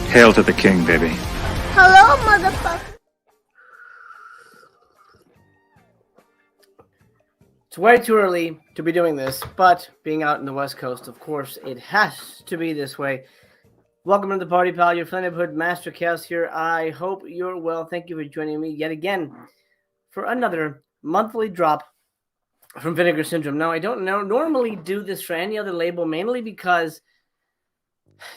Hail to the king, baby. Hello, motherfucker. It's way too early to be doing this, but being out in the West Coast, of course, it has to be this way. Welcome to the party, pal. Your friendly neighborhood Master Chaos here. I hope you're well. Thank you for joining me yet again for another monthly drop from Vinegar Syndrome. Now, I don't normally do this for any other label, mainly because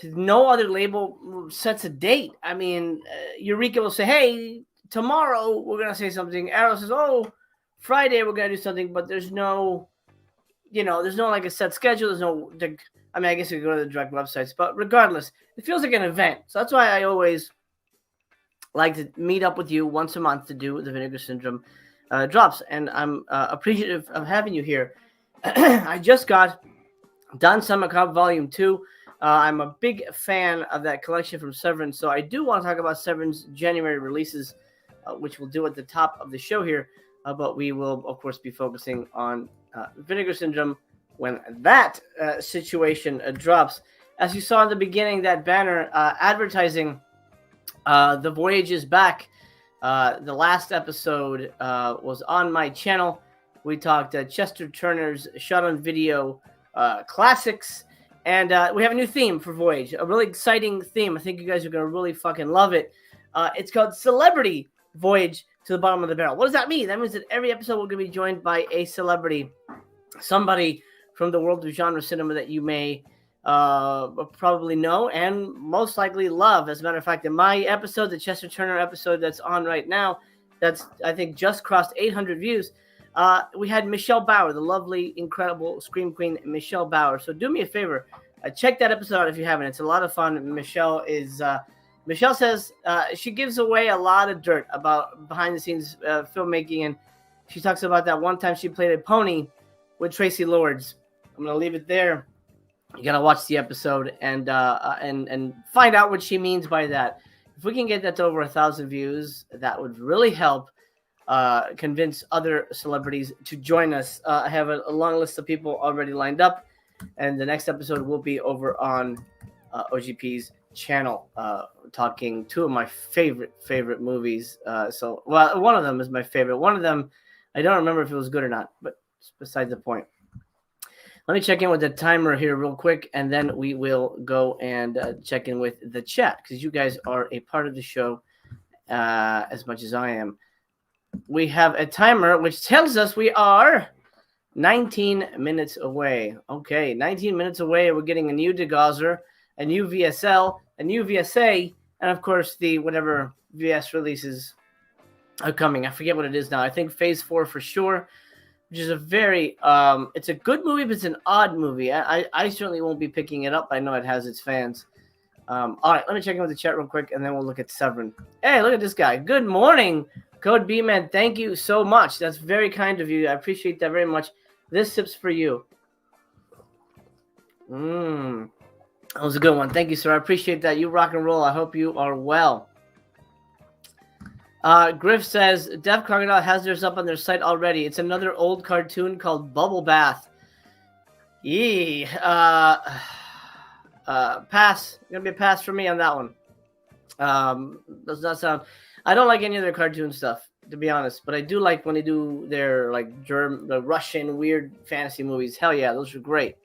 no other label sets a date. I mean, Eureka will say, hey, tomorrow we're going to say something. Arrow says, oh, Friday we're going to do something, but there's no, there's no like a set schedule. There's no, I guess you could go to the direct websites, but regardless, it feels like an event. So that's why I always like to meet up with you once a month to do the Vinegar Syndrome drops. And I'm appreciative of having you here. I just got done Summer Cup Volume 2. I'm a big fan of that collection from Severin, so I do want to talk about Severin's January releases, which we'll do at the top of the show here, but we will, of course, be focusing on Vinegar Syndrome when that situation drops. As you saw in the beginning, that banner advertising The Voyage is back. The last episode was on my channel. We talked Chester Turner's shot on video classics. And we have a new theme for Voyage, a really exciting theme. I think you guys are going to really fucking love it. It's called Celebrity Voyage to the Bottom of the Barrel. What does that mean? That means that every episode we're going to be joined by a celebrity, somebody from the world of genre cinema that you may probably know and most likely love. As a matter of fact, in my episode, the Chester Turner episode that's on right now, that's, I think, just crossed 800 views. We had Michelle Bauer, the lovely, incredible Scream Queen, Michelle Bauer. So do me a favor, check that episode out if you haven't. It's a lot of fun. Michelle says she gives away a lot of dirt about behind-the-scenes filmmaking, and she talks about that one time she played a pony with Tracy Lords. I'm gonna leave it there. You gotta watch the episode and find out what she means by that. If we can get that to over 1,000 views, that would really help. Convince other celebrities to join us. I have a long list of people already lined up, and the next episode will be over on OGP's channel, talking two of my favorite movies. One of them is my favorite. One of them, I don't remember if it was good or not, but it's beside the point. Let me check in with the timer here real quick, and then we will go and check in with the chat, because you guys are a part of the show as much as I am. We have a timer which tells us we are 19 minutes away. Okay, 19 minutes away. We're getting a new Degauser, a new VSL, a new VSA, and of course the whatever VS releases are coming. I forget what it is now. I think Phase 4 for sure, which is a very it's a good movie, but it's an odd movie. I certainly won't be picking it up. I know it has its fans. All right, let me check in with the chat real quick, and then we'll look at Severin. Hey, look at this guy. Good morning, Code B-Man. Thank you so much. That's very kind of you. I appreciate that very much. This sip's for you. That was a good one. Thank you, sir. I appreciate that. You rock and roll. I hope you are well. Griff says, Def Crocodile has theirs up on their site already. It's another old cartoon called Bubble Bath. Yee. Pass. Gonna be a pass for me on that one. Does not sound... I don't like any of their cartoon stuff, to be honest, but I do like when they do their like the Russian weird fantasy movies. Hell yeah, those are great.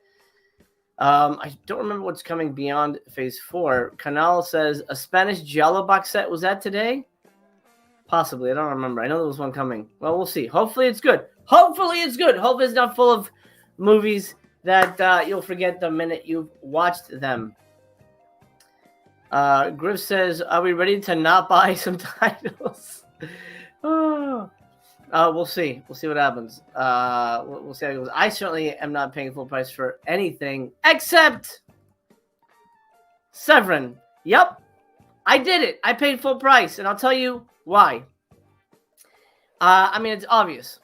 I don't remember what's coming beyond Phase 4. Canal says a Spanish Giallo box set. Was that today? Possibly. I don't remember. I know there was one coming. Well, we'll see. Hopefully it's good. Hopefully it's not full of movies that you'll forget the minute you've watched them. Griff says, are we ready to not buy some titles? We'll see. We'll see what happens. We'll see how it goes. I certainly am not paying full price for anything except Severin. Yep. I did it. I paid full price, and I'll tell you why. I mean, it's obvious.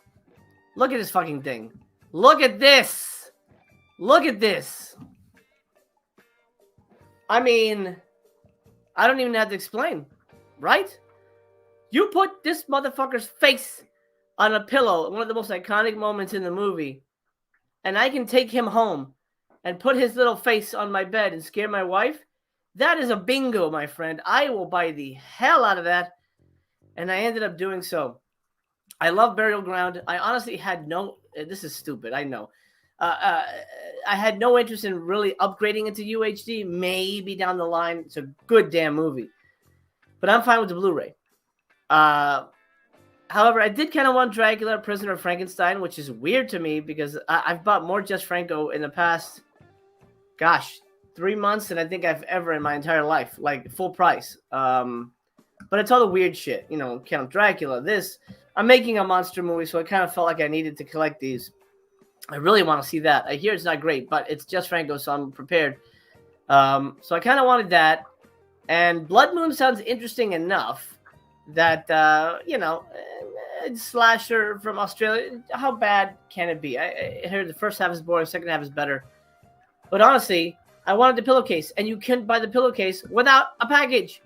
Look at this fucking thing. Look at this. Look at this. I mean, I don't even have to explain, right? You put this motherfucker's face on a pillow, one of the most iconic moments in the movie, and I can take him home and put his little face on my bed and scare my wife. That is a bingo, my friend. I will buy the hell out of that. And I ended up doing so. I love Burial Ground. I honestly had no. This is stupid. I know. Uh, uh, I had no interest in really upgrading it to UHD. Maybe down the line. It's a good damn movie. But I'm fine with the Blu-ray. However, I did kind of want Dracula, Prisoner of Frankenstein, which is weird to me because I've bought more Jess Franco in the past, 3 months than I think I've ever in my entire life, like full price. But it's all the weird shit, Count Dracula, this. I'm making a monster movie, so I kind of felt like I needed to collect these. I really want to see that. I hear it's not great, but it's Jess Franco, so I'm prepared. So I kind of wanted that. And Blood Moon sounds interesting enough that, slasher from Australia, how bad can it be? I heard the first half is boring, second half is better. But honestly, I wanted the pillowcase, and you couldn't buy the pillowcase without a package.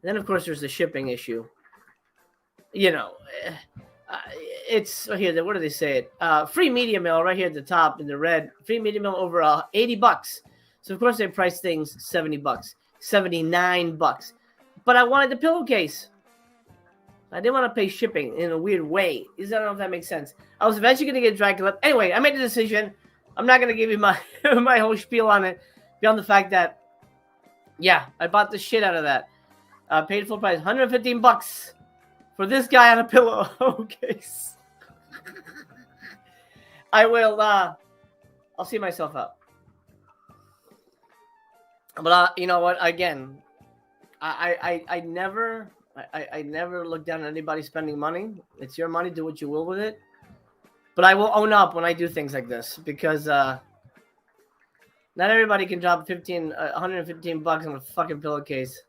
And then, of course, there's the shipping issue. It's here. What do they say it? Free media mail right here at the top in the red. Free media mail over $80. So of course they price things $70, $79. But I wanted the pillowcase. I didn't want to pay shipping in a weird way. I don't know if that makes sense. I was eventually going to get Dracula. Anyway, I made the decision. I'm not going to give you my my whole spiel on it beyond the fact that, yeah, I bought the shit out of that. Paid full price, $115 for this guy on a pillowcase. I will. I'll see myself out. But you know what? Again, I never look down at anybody spending money. It's your money. Do what you will with it. But I will own up when I do things like this because not everybody can drop $115 on a fucking pillowcase.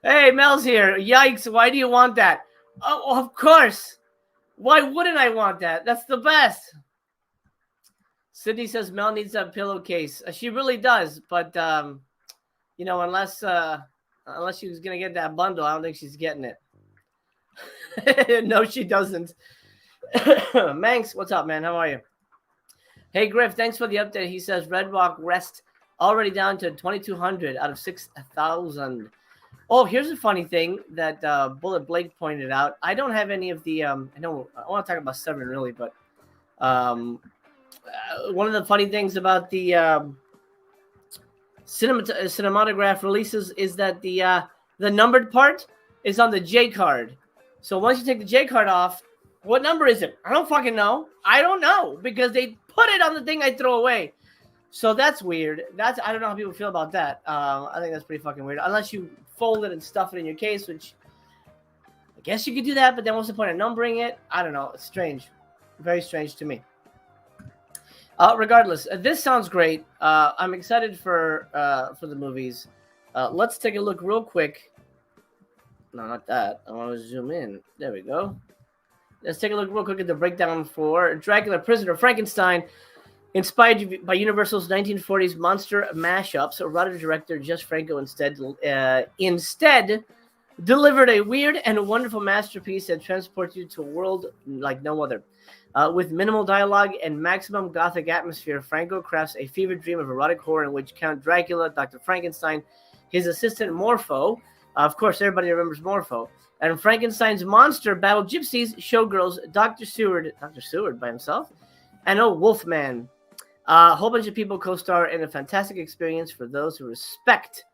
Hey, Mel's here. Yikes! Why do you want that? Oh, of course. Why wouldn't I want that? That's the best. Sydney says Mel needs a pillowcase. She really does, but unless she was gonna get that bundle, I don't think she's getting it. No, she doesn't. Manx, what's up, man? How are you? Hey, Griff, thanks for the update. He says Red Rock Rest already down to 2,200 out of 6,000. Oh, here's a funny thing that Bullet Blake pointed out. I don't have any of the. I want to talk about Seven really, but one of the funny things about the cinematograph releases is that the numbered part is on the J card. So once you take the J card off, what number is it? I don't fucking know. I don't know because they put it on the thing I throw away. So that's weird. I don't know how people feel about that. I think that's pretty fucking weird. Unless you fold it and stuff it in your case, which I guess you could do that, but then what's the point of numbering it? I don't know. It's strange. Very strange to me. Regardless, this sounds great. I'm excited for the movies. Let's take a look real quick. No, not that. I want to zoom in. There we go. Let's take a look real quick at the breakdown for Dracula, Prisoner of Frankenstein. Inspired by Universal's 1940s monster mashups, writer director Jess Franco instead delivered a weird and wonderful masterpiece that transports you to a world like no other. With minimal dialogue and maximum gothic atmosphere, Franco crafts a fever dream of erotic horror in which Count Dracula, Dr. Frankenstein, his assistant Morpho, of course everybody remembers Morpho, and Frankenstein's monster battle gypsies, showgirls, Dr. Seward by himself, and Wolfman. A whole bunch of people co-star in a fantastic experience for those who respect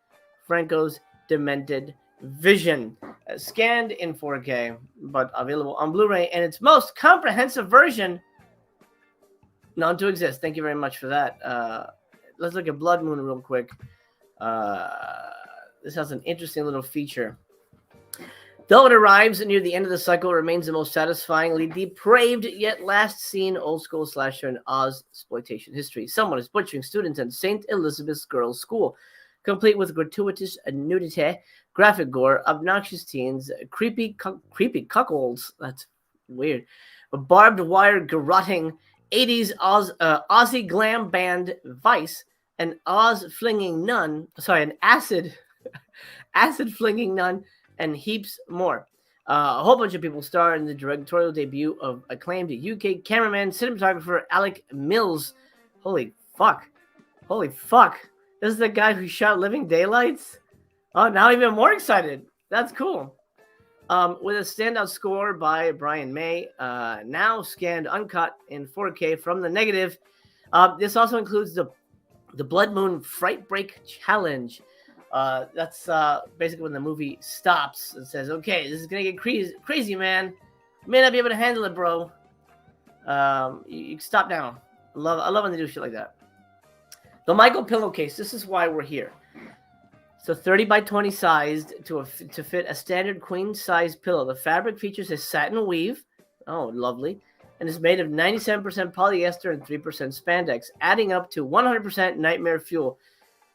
Franco's demented vision. Scanned in 4K, but available on Blu-ray in its most comprehensive version known to exist. Thank you very much for that. Let's look at Blood Moon real quick. This has an interesting little feature. Though it arrives near the end of the cycle, it remains the most satisfyingly depraved yet last seen old school slasher in Oz exploitation history. Someone is butchering students at St. Elizabeth's Girls' School, complete with gratuitous nudity, graphic gore, obnoxious teens, creepy cuckolds. That's weird. A barbed wire garroting 80s Aussie glam band Vice, an acid flinging nun, and heaps more. A whole bunch of people star in the directorial debut of acclaimed UK cameraman, cinematographer Alec Mills. Holy fuck. This is the guy who shot Living Daylights? Oh, now even more excited. That's cool. With a standout score by Brian May, now scanned uncut in 4K from the negative. This also includes the Blood Moon Fright Break Challenge. That's basically when the movie stops and says, "Okay, this is gonna get crazy, man. You may not be able to handle it, bro. You stop down." I love when they do shit like that. The Michael pillowcase. This is why we're here. So 30 by 20 sized to fit a standard queen size pillow. The fabric features a satin weave. Oh, lovely. And is made of 97% polyester and 3% spandex, adding up to 100% nightmare fuel.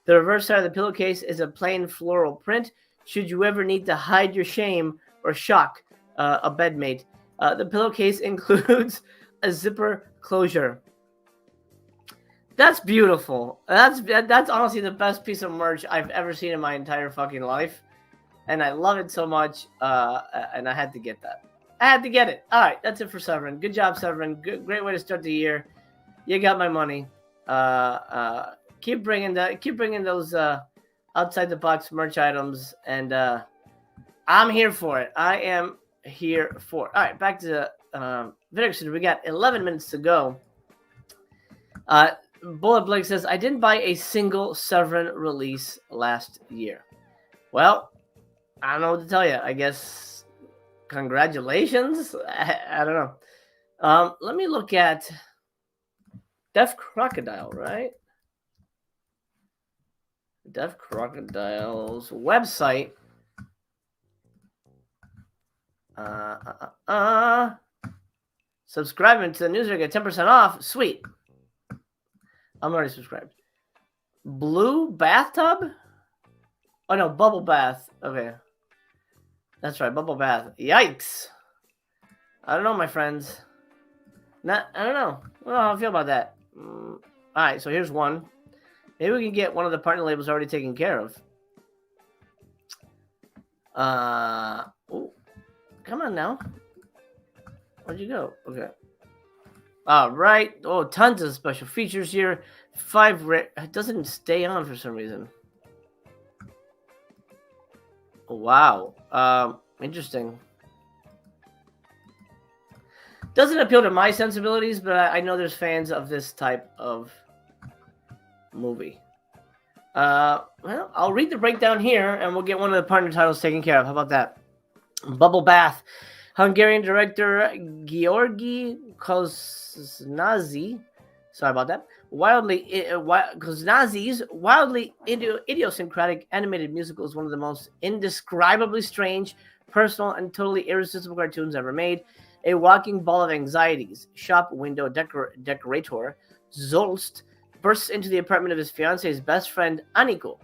The reverse side of the pillowcase is a plain floral print. Should you ever need to hide your shame or shock a bedmate, the pillowcase includes a zipper closure. That's beautiful. That's honestly the best piece of merch I've ever seen in my entire fucking life, and I love it so much. And I had to get that. I had to get it. All right, that's it for Severin. Good job, Severin. Great way to start the year. You got my money. Keep bringing those outside the box merch items, and I'm here for it. I am here for it. All right, back to Vinegar. We got 11 minutes to go. Bullet Blake says, I didn't buy a single Severin release last year. Well, I don't know what to tell you. I guess congratulations. I don't know. Let me look at Deaf Crocodile, right? Deaf Crocodile's website. Subscribing to the newsletter, get 10% off. Sweet. I'm already subscribed. Blue bathtub? Oh, no, bubble bath. Okay. That's right, bubble bath. Yikes. I don't know, my friends. I don't know. I don't know how I feel about that. All right, so here's one. Maybe we can get one of the partner labels already taken care of. Oh, come on now. Where'd you go? Okay. All right. Oh, tons of special features here. 5 rare. It doesn't stay on for some reason. Wow. Interesting. Doesn't appeal to my sensibilities, but I know there's fans of this type of movie. Well, I'll read the breakdown here, and we'll get one of the partner titles taken care of. How about that? Bubble Bath. Hungarian director Georgi Koznazi, sorry about that, Koznazi's wildly idiosyncratic animated musical is one of the most indescribably strange, personal, and totally irresistible cartoons ever made. A walking ball of anxieties, shop window decorator Zolst bursts into the apartment of his fiance's best friend Aniko,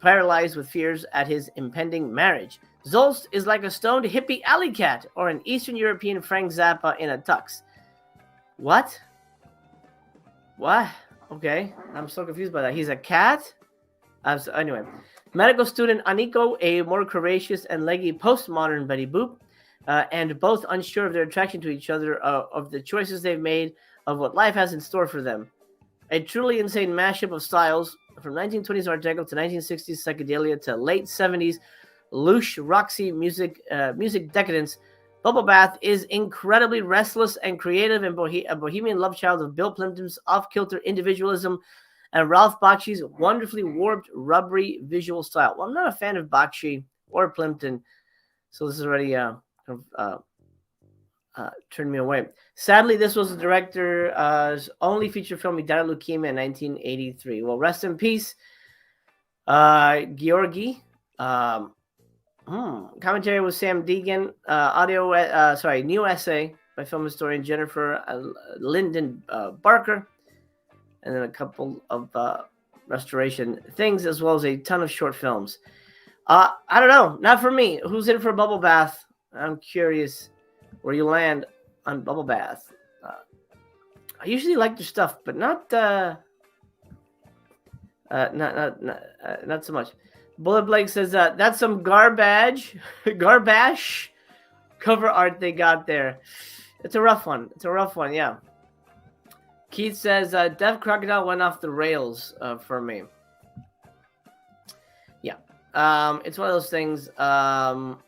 paralyzed with fears at his impending marriage. Zolst is like a stoned hippie alley cat or an Eastern European Frank Zappa in a tux. What? What? Okay, I'm so confused by that. He's a cat? Anyway, medical student Aniko, a more courageous and leggy postmodern Betty Boop, and both unsure of their attraction to each other, of the choices they've made, of what life has in store for them. A truly insane mashup of styles, from 1920s Art Deco to 1960s psychedelia to late 70s louche Roxy music decadence. Bubble Bath is incredibly restless and creative, and a bohemian love child of Bill Plimpton's off-kilter individualism and Ralph Bakshi's wonderfully warped, rubbery visual style. Well, I'm not a fan of Bakshi or Plimpton, so this is already turned me away. Sadly, this was the director's only feature film. He died of leukemia in 1983. Well, rest in peace, Georgi. Commentary with Sam Deegan. New essay by film historian Jennifer Lyndon Barker. And then a couple of restoration things, as well as a ton of short films. I don't know. Not for me. Who's in for a Bubble Bath? I'm curious where you land on Bubble Bath. I usually like their stuff, but not so much. Bullet Blake says that's some garbage cover art they got there. It's a rough one. Yeah. Keith says Deaf Crocodile went off the rails for me. It's one of those things. I'm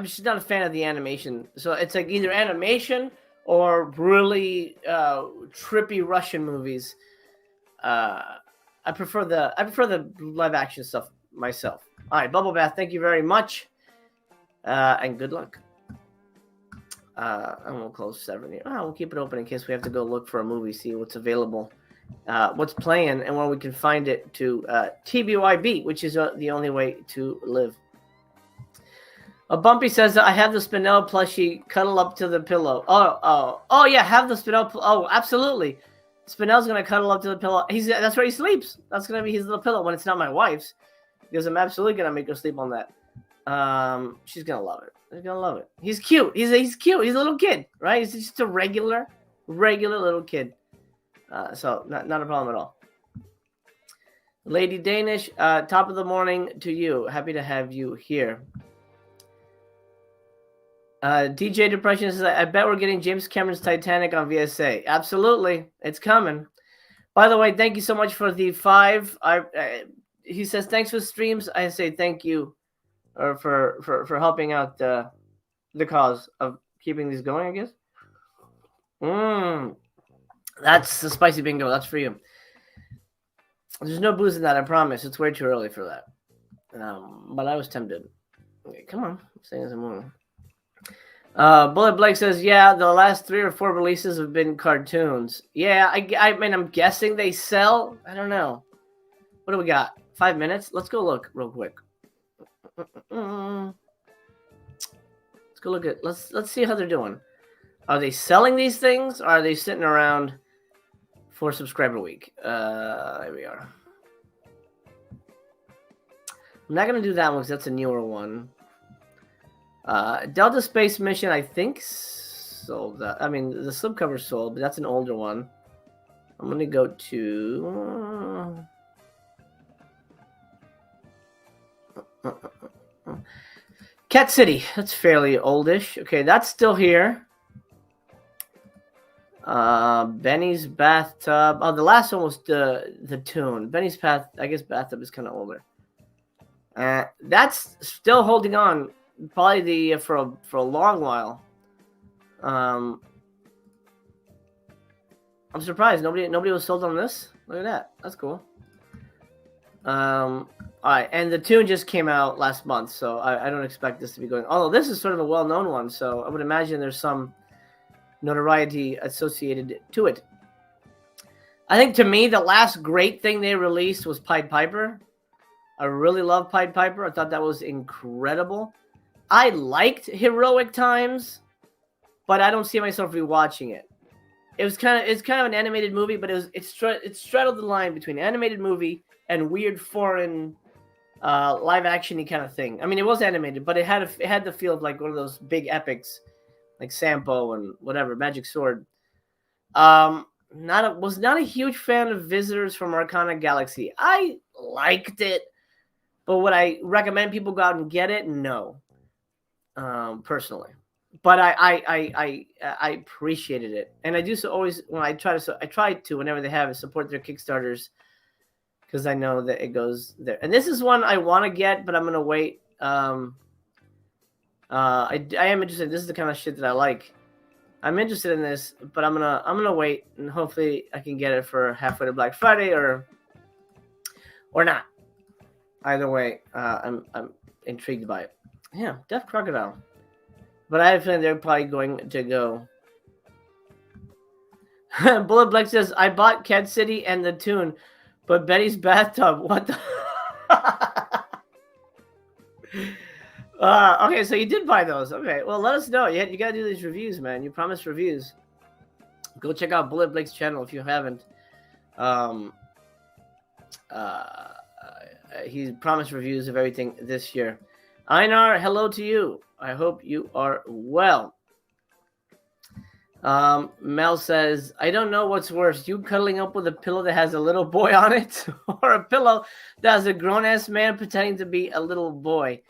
just not a fan of the animation. So it's like either animation or really trippy Russian movies. I prefer the live action stuff myself. All right, Bubble Bath, thank you very much, and good luck. And we'll close 7 here. We'll keep it open in case we have to go look for a movie, see what's available, what's playing, and when we can find it to TBYB, which is the only way to live. A Bumpy says, I have the Spinell plushie, cuddle up to the pillow. Oh yeah, have the Spinell. Oh, absolutely. Spinell's going to cuddle up to the pillow. That's where he sleeps. That's going to be his little pillow when it's not my wife's, because I'm absolutely going to make her sleep on that. She's going to love it. She's going to love it. He's cute. He's cute. He's a little kid, right? He's just a regular little kid. So not a problem at all. Lady Danish, top of the morning to you. Happy to have you here. DJ Depression says, I bet we're getting James Cameron's Titanic on VSA. Absolutely. It's coming. By the way, thank you so much for the 5. He says, thanks for streams. I say thank you for helping out the cause of keeping these going, I guess. That's the spicy bingo. That's for you. There's no booze in that, I promise. It's way too early for that. But I was tempted. Okay, come on. I'm saying this in the morning. Bullet Blake says, yeah, the last 3 or 4 releases have been cartoons. Yeah, I mean, I'm guessing they sell. I don't know. What do we got? 5 minutes? Let's go look real quick. Let's go look at, let's see how they're doing. Are they selling these things, or are they sitting around for subscriber week? There we are. I'm not going to do that one because that's a newer one. Delta Space Mission, I think, sold that. I mean, the slipcover sold, but that's an older one. I'm going to go to... Cat City. That's fairly oldish. Okay, that's still here. Benny's Bathtub. Oh, the last one was the tune. Benny's I guess Bathtub is kind of older. That's still holding on. Probably for a long while. I'm surprised nobody was sold on this. Look at that. That's cool. All right, and the tune just came out last month, so I don't expect this to be going. Although this is sort of a well-known one, so I would imagine there's some notoriety associated to it. I think to me the last great thing they released was Pied Piper. I really love Pied Piper. I thought that was incredible. I liked Heroic Times, but I don't see myself rewatching it. It's kind of an animated movie, but it straddled the line between animated movie and weird foreign live actiony kind of thing. I mean, it was animated, but it had the feel of like one of those big epics, like Sampo and whatever, Magic Sword. Was not a huge fan of Visitors from Arcana Galaxy. I liked it, but would I recommend people go out and get it? No. Personally, but I appreciated it, and I do so always when I try to whenever they have it, support their Kickstarters, because I know that it goes there. And this is one I want to get, but I'm gonna wait. I am interested. This is the kind of shit that I like. I'm interested in this, but I'm gonna wait, and hopefully I can get it for halfway to Black Friday or not. Either way, I'm intrigued by it. Yeah, Death Crocodile. But I have a feeling they're probably going to go. Bullet Black says, I bought Cat City and the tune, but Betty's Bathtub. What the? Okay, so you did buy those. Okay, well, let us know. You got to do these reviews, man. You promised reviews. Go check out Bullet Blake's channel if you haven't. He promised reviews of everything this year. Einar, hello to you. I hope you are well. Mel says, I don't know what's worse, you cuddling up with a pillow that has a little boy on it, or a pillow that has a grown-ass man pretending to be a little boy.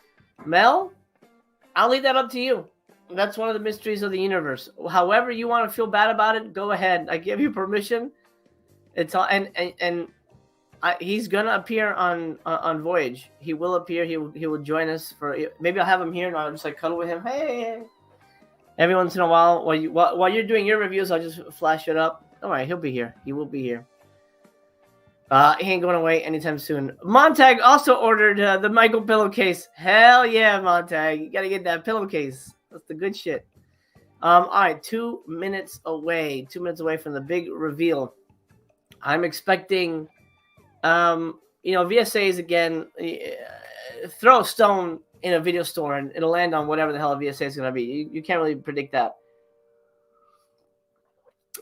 Mel, I'll leave that up to you. That's one of the mysteries of the universe. However you want to feel bad about it, go ahead. I give you permission. It's all, and he's gonna appear on Voyage. He will appear. He will join us for. Maybe I'll have him here and I'll just like cuddle with him. Hey. Every once in a while, while you're doing your reviews, I'll just flash it up. All right, he'll be here. He will be here. He ain't going away anytime soon. Montag also ordered the Michael pillowcase. Hell yeah, Montag. You got to get that pillowcase. That's the good shit. All right, 2 minutes away. 2 minutes away from the big reveal. I'm expecting, VSAs again. Throw a stone in a video store and it'll land on whatever the hell a VSA is going to be. You can't really predict that.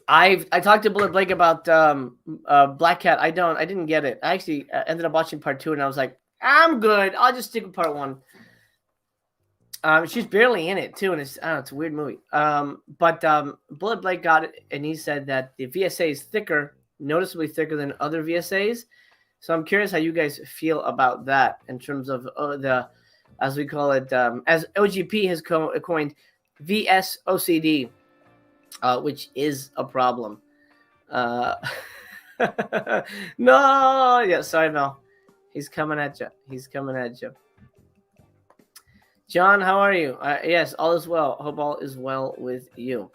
I talked to Bullet Blake about Black Cat. I didn't get it. I actually ended up watching part 2 and I was like, I'm good. I'll just stick with part 1. She's barely in it too, and it's a weird movie. But Bullet Blake got it, and he said that the VSA is thicker, noticeably thicker than other VSAs. So I'm curious how you guys feel about that in terms of the, as we call it, as OGP has coined, VSOCD. Which is a problem. No, yeah, sorry, Mel. He's coming at you. John, how are you? Yes, all is well. Hope all is well with you.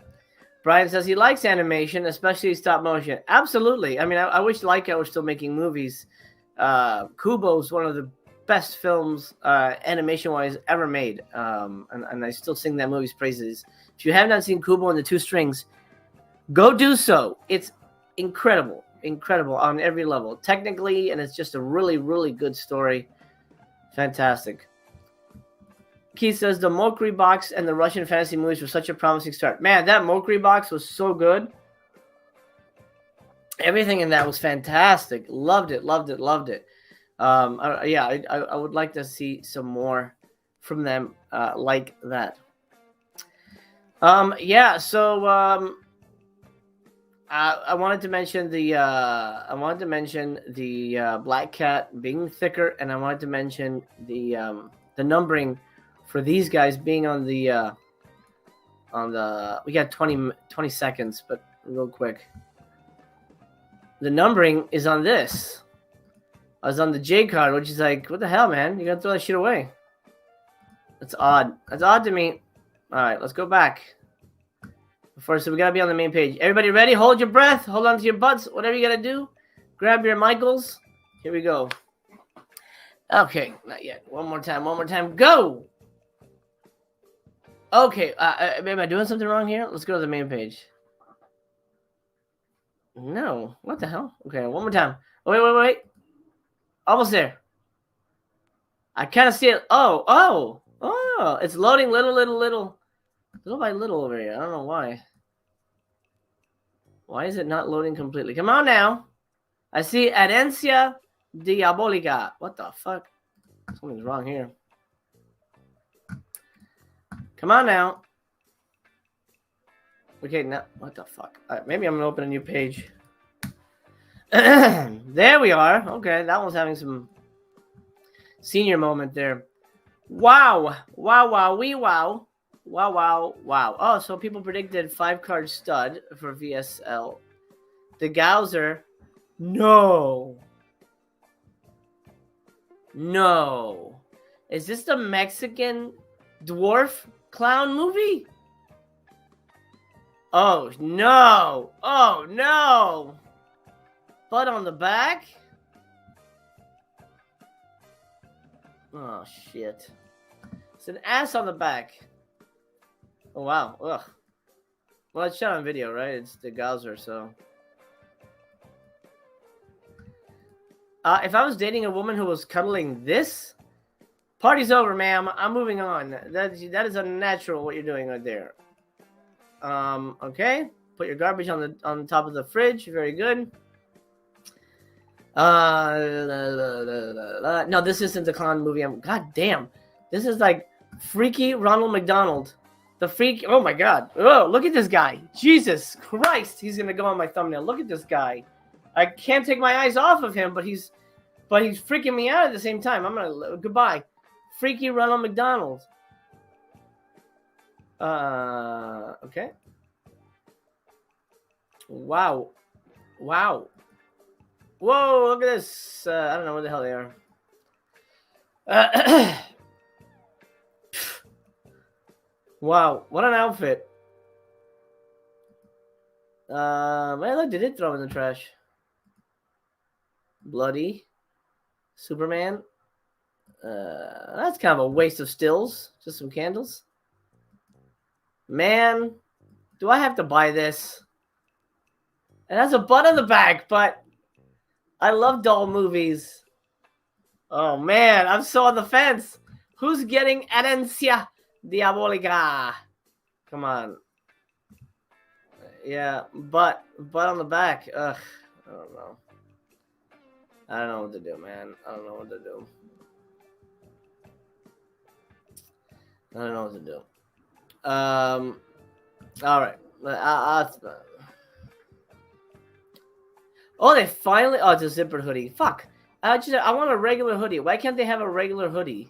Brian says he likes animation, especially stop motion. Absolutely. I mean, I wish Laika were still making movies. Kubo's one of the best films, animation-wise, ever made. And I still sing that movie's praises. If you have not seen Kubo and the Two Strings, go do so. It's incredible on every level. Technically, and it's just a really, really good story. Fantastic. Keith says the Mokri box and the Russian fantasy movies were such a promising start. Man, that Mokri box was so good. Everything in that was fantastic. Loved it. I would like to see some more from them like that. I wanted to mention the Black Cat being thicker, and I wanted to mention the numbering for these guys being on the we got 20 seconds, but real quick. The numbering is on this. I was on the J card, which is like, what the hell, man? You gotta throw that shit away. That's odd. That's odd to me. All right, let's go back. So we gotta be on the main page. Everybody ready? Hold your breath. Hold on to your butts. Whatever you gotta do. Grab your Michaels. Here we go. Okay, not yet. One more time. Go! Okay, am I doing something wrong here? Let's go to the main page. No. What the hell? Okay, one more time. Wait. Almost there. I kind of see it. Oh. It's loading little by little over here. I don't know why. Why is it not loading completely? Come on now. I see Herencia Diabolica. What the fuck? Something's wrong here. Come on now. Okay, now, what the fuck? All right, maybe I'm going to open a new page. There we are. Okay, that one's having some senior moment there. Wow. Oh, so people predicted 5-card stud for VSL. The Gauser. No. Is this the Mexican dwarf clown movie? Oh, no. Butt on the back? Oh, shit. It's an ass on the back. Oh, wow. Ugh. Well, it's shot on video, right? It's the Gauser, so. If I was dating a woman who was cuddling this, party's over, ma'am. I'm moving on. That is unnatural what you're doing right there. Okay. Put your garbage on the top of the fridge. Very good. No, this isn't the clown movie. God damn. This is like freaky Ronald McDonald. The freak. Oh my God. Oh, look at this guy. Jesus Christ. He's going to go on my thumbnail. Look at this guy. I can't take my eyes off of him, but he's freaking me out at the same time. Goodbye. Freaky Ronald McDonald. Okay. Wow. Whoa, look at this. I don't know what the hell they are. Wow, what an outfit. Well, look, they did throw in the trash. Bloody. Superman. That's kind of a waste of stills. Just some candles. Man, do I have to buy this? It has a butt on the back, but I love doll movies. Oh man, I'm so on the fence. Who's getting Herencia Diabolica? Come on. Yeah, butt on the back. Ugh, I don't know. I don't know what to do, man. I don't know what to do. I don't know what to do. All right. Oh, they finally. Oh, it's a zippered hoodie. Fuck. I want a regular hoodie. Why can't they have a regular hoodie?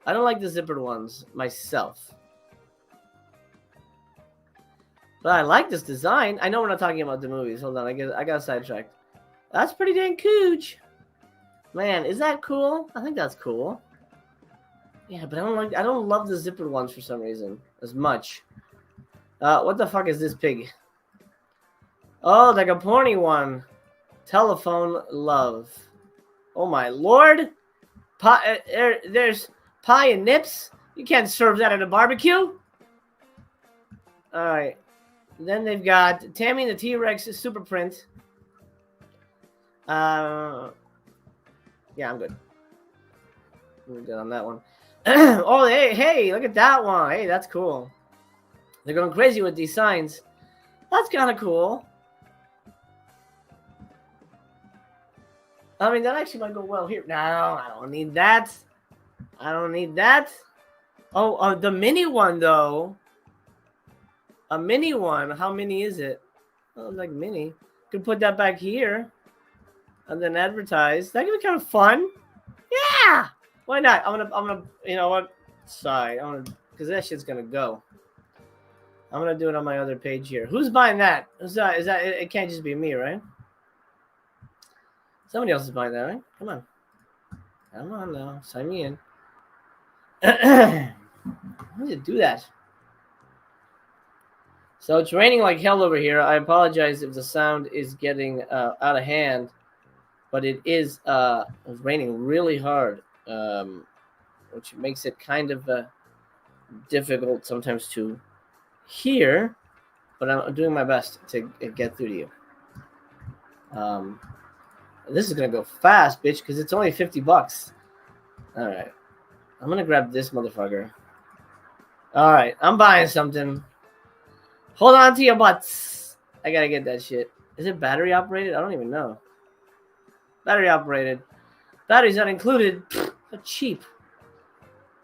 I don't like the zippered ones myself. But I like this design. I know we're not talking about the movies. Hold on, I got sidetracked. That's pretty dang cooch. Man, is that cool? I think that's cool. Yeah, but I don't love the zippered ones for some reason as much. What the fuck is this pig? Oh, like a porny one. Telephone love. Oh my lord. There's pie and nips. You can't serve that at a barbecue. All right. Then they've got Tammy and the T-Rex super print. Yeah, I'm good. I'm good on that one. Oh, hey, look at that one. Hey, that's cool. They're going crazy with these signs. That's kind of cool. I mean, that actually might go well here. No, I don't need that. I don't need that. Oh, the mini one, though. A mini one. How mini is it? Oh, like mini. Could put that back here. And then advertise. That could be kind of fun. Yeah. Why not? I'm gonna. You know what? Sorry. Because that shit's gonna go. I'm gonna do it on my other page here. Who's buying that? Is that? It can't just be me, right? Somebody else is buying that, right? Come on. Come on now. Sign me in. I need to do that. So it's raining like hell over here. I apologize if the sound is getting out of hand, but it is raining really hard, which makes it kind of difficult sometimes to hear, but I'm doing my best to get through to you. This is going to go fast, bitch, because it's only $50. All right. I'm going to grab this motherfucker. All right. I'm buying something. Hold on to your butts. I got to get that shit. Is it battery operated? I don't even know. Battery operated. Batteries not included. They're cheap.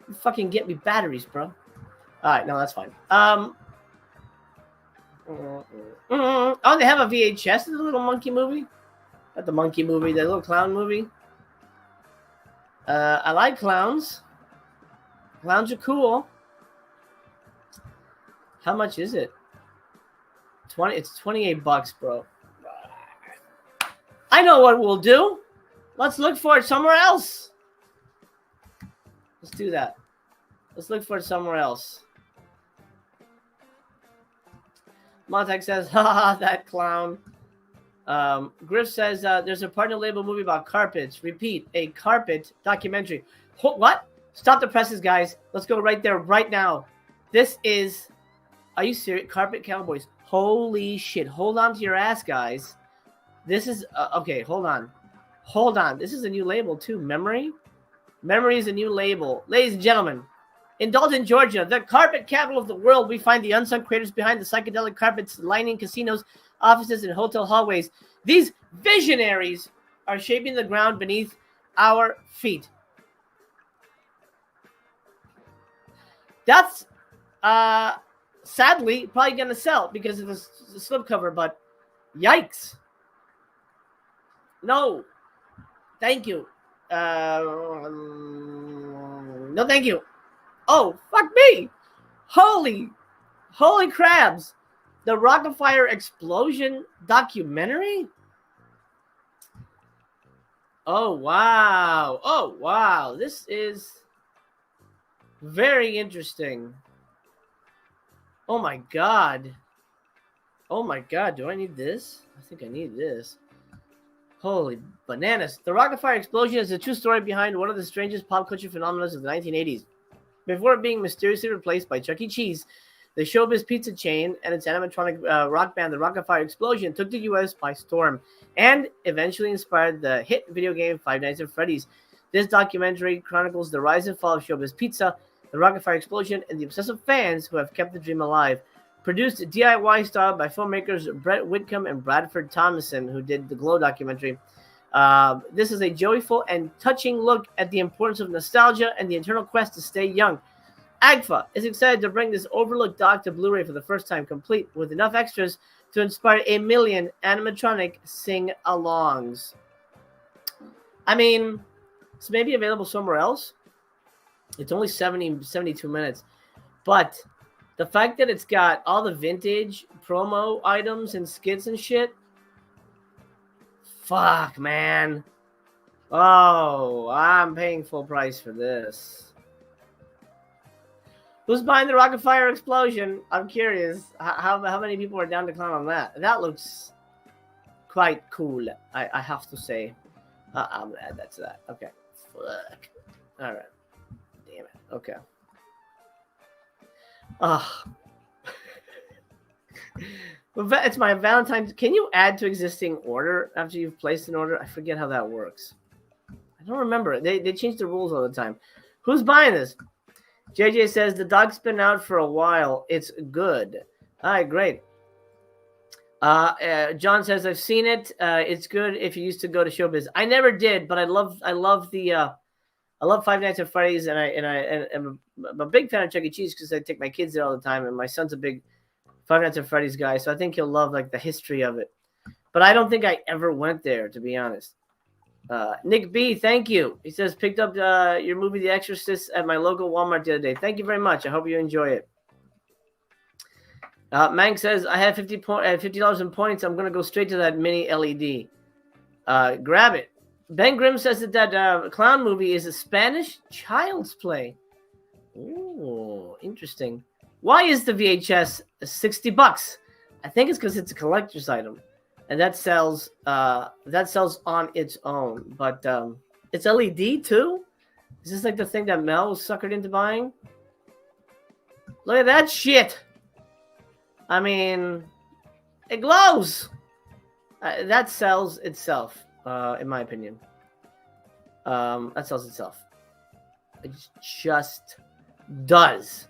You fucking get me batteries, bro. All right. No, that's fine. Oh, they have a VHS of the little monkey movie? Not the monkey movie, the little clown movie. I like clowns. Clowns are cool. How much is it? It's $28, bro. I know what we'll do. Let's look for it somewhere else. Let's do that. Let's look for it somewhere else. Montek says, haha, that clown. Griff says, there's a partner label movie about carpets. Repeat, a carpet documentary. What? Stop the presses, guys. Let's go right there, right now. This is, are you serious? Carpet Cowboys. Holy shit. Hold on to your ass, guys. This is, okay, hold on. Hold on. This is a new label, too. Memory? Memory is a new label. Ladies and gentlemen, in Dalton, Georgia, the carpet capital of the world, we find the unsung creators behind the psychedelic carpets lining casinos, offices, and hotel hallways. These visionaries are shaping the ground beneath our feet. That's, sadly, probably going to sell because of the slipcover, but yikes. No. Thank you. No, thank you. Oh, fuck me. Holy crabs. The Rockafire explosion documentary? Oh, wow. Oh, wow. This is very interesting. Oh, my God. Oh, my God. Do I need this? I think I need this. Holy bananas. The rocket fire explosion is a true story behind one of the strangest pop culture phenomena of the 1980s. Before being mysteriously replaced by Chuck E. Cheese, the Showbiz pizza chain and its animatronic rock band, the Rocket Fire Explosion, took the U.S. by storm and eventually inspired the hit video game Five Nights at Freddy's. This documentary chronicles the rise and fall of Showbiz Pizza, the Rocket Fire Explosion, and the obsessive fans who have kept the dream alive. Produced DIY style by filmmakers Brett Whitcomb and Bradford Thomason, who did the Glow documentary. This is a joyful and touching look at the importance of nostalgia and the eternal quest to stay young. AGFA is excited to bring this overlooked doc to Blu-ray for the first time, complete with enough extras to inspire 1 million animatronic sing-alongs. I mean, it's maybe available somewhere else. It's only 72 minutes. But the fact that it's got all the vintage promo items and skits and shit, fuck, man. Oh, I'm paying full price for this. Who's buying the Rocket Fire Explosion? I'm curious. How many people are down to clown on that? That looks quite cool, I have to say. I'm gonna add that to that. Okay. Fuck. All right. Damn it. Okay. It's my Valentine's. Can you add to existing order after you've placed an order? I forget how that works. I don't remember. They change the rules all the time. Who's buying this? JJ says the dog's been out for a while. It's good. All right, great. John says I've seen it. It's good if you used to go to Showbiz. I never did, but I love Five Nights at Freddy's, and I'm a big fan of Chuck E. Cheese because I take my kids there all the time, and my son's a big Five Nights at Freddy's guy, so I think he'll love like the history of it. But I don't think I ever went there, to be honest. Nick B, thank you. He says picked up your movie The Exorcist at my local Walmart the other day. Thank you very much. I hope you enjoy it. Mank says I have $50 in points. I'm gonna go straight to that mini LED. Grab it. Ben Grimm says that clown movie is a Spanish child's play. Ooh, interesting. Why is the VHS $60? I think it's because it's a collector's item, and that sells on its own. But it's LED too. Is this like the thing that Mel was suckered into buying? Look at that shit. I mean, it glows. That sells itself. In my opinion, that sells itself. It just does.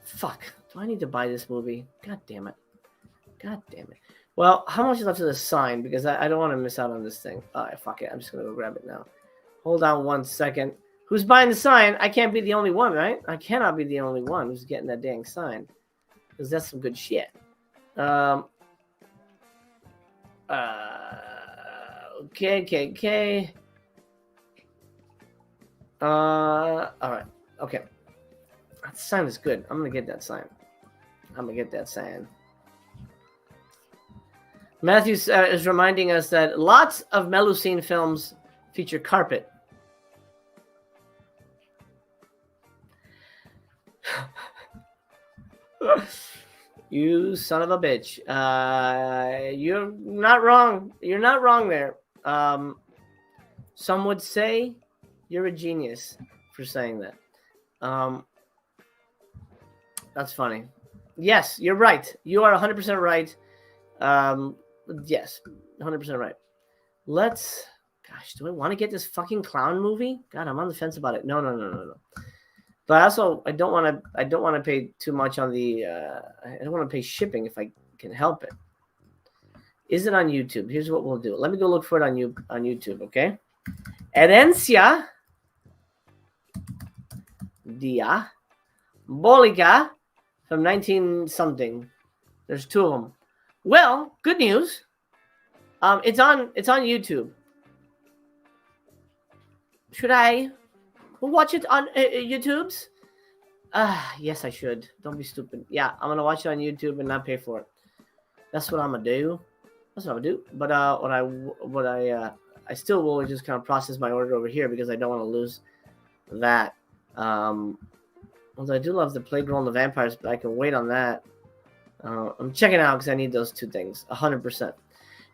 Fuck. Do I need to buy this movie? God damn it. God damn it. Well, how much is left of the sign? Because I don't want to miss out on this thing. All right, fuck it. I'm just going to go grab it now. Hold on 1 second. Who's buying the sign? I can't be the only one, right? I cannot be the only one who's getting that dang sign. Because that's some good shit. Okay. All right. Okay. That sign is good. I'm gonna get that sign. Matthew is reminding us that lots of Melusine films feature carpet. You son of a bitch. You're not wrong. You're not wrong there. Some would say you're a genius for saying that. That's funny. Yes, you're right. You are 100% right. Yes, 100% right. Gosh, do I want to get this fucking clown movie? God, I'm on the fence about it. No. But also, I don't want to pay too much on the. I don't want to pay shipping if I can help it. Is it on YouTube? Here's what we'll do. Let me go look for it on YouTube. Okay. Herencia Diabolica from 19 something. There's two of them. Well, good news. It's on YouTube. Should I watch it on YouTube's? Yes, I should. Don't be stupid. Yeah, I'm gonna watch it on YouTube and not pay for it. That's what I'm gonna do. But I still will just kind of process my order over here because I don't want to lose that. Although I do love the Plague Roll and the Vampires, but I can wait on that. I'm checking out because I need those two things 100%.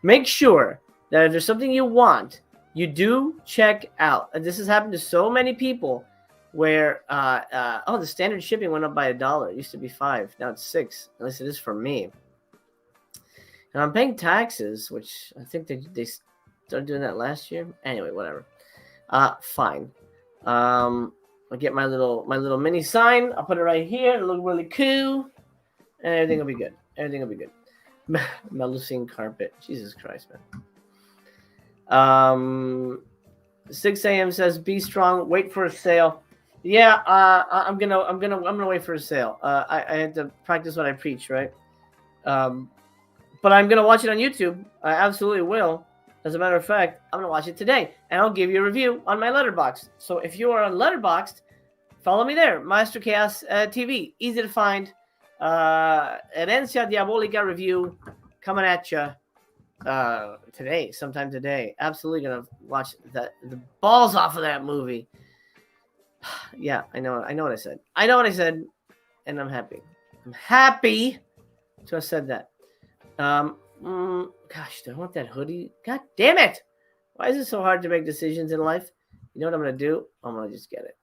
Make sure that if there's something you want, you do check out. And this has happened to so many people where the standard shipping went up by $1. It used to be $5. Now it's $6. At least it is for me. And I'm paying taxes, which I think they started doing that last year. Anyway, whatever. Fine. I'll get my little mini sign. I'll put it right here. It'll look really cool. And everything will be good. Everything will be good. Melusine carpet. Jesus Christ, man. 6 a.m. says, "Be strong. Wait for a sale." Yeah, I'm gonna wait for a sale. I had to practice what I preach, right? But I'm gonna watch it on YouTube. I absolutely will. As a matter of fact, I'm gonna watch it today, and I'll give you a review on my Letterboxd. So if you are on Letterboxd, follow me there. Master Chaos TV, easy to find. Herencia Diabolica review coming at you today, sometime today. Absolutely gonna watch the balls off of that movie. Yeah, I know what I said. I know what I said, and I'm happy. I'm happy to have said that. Gosh, do I want that hoodie? God damn it! Why is it so hard to make decisions in life? You know what I'm gonna do? I'm gonna just get it.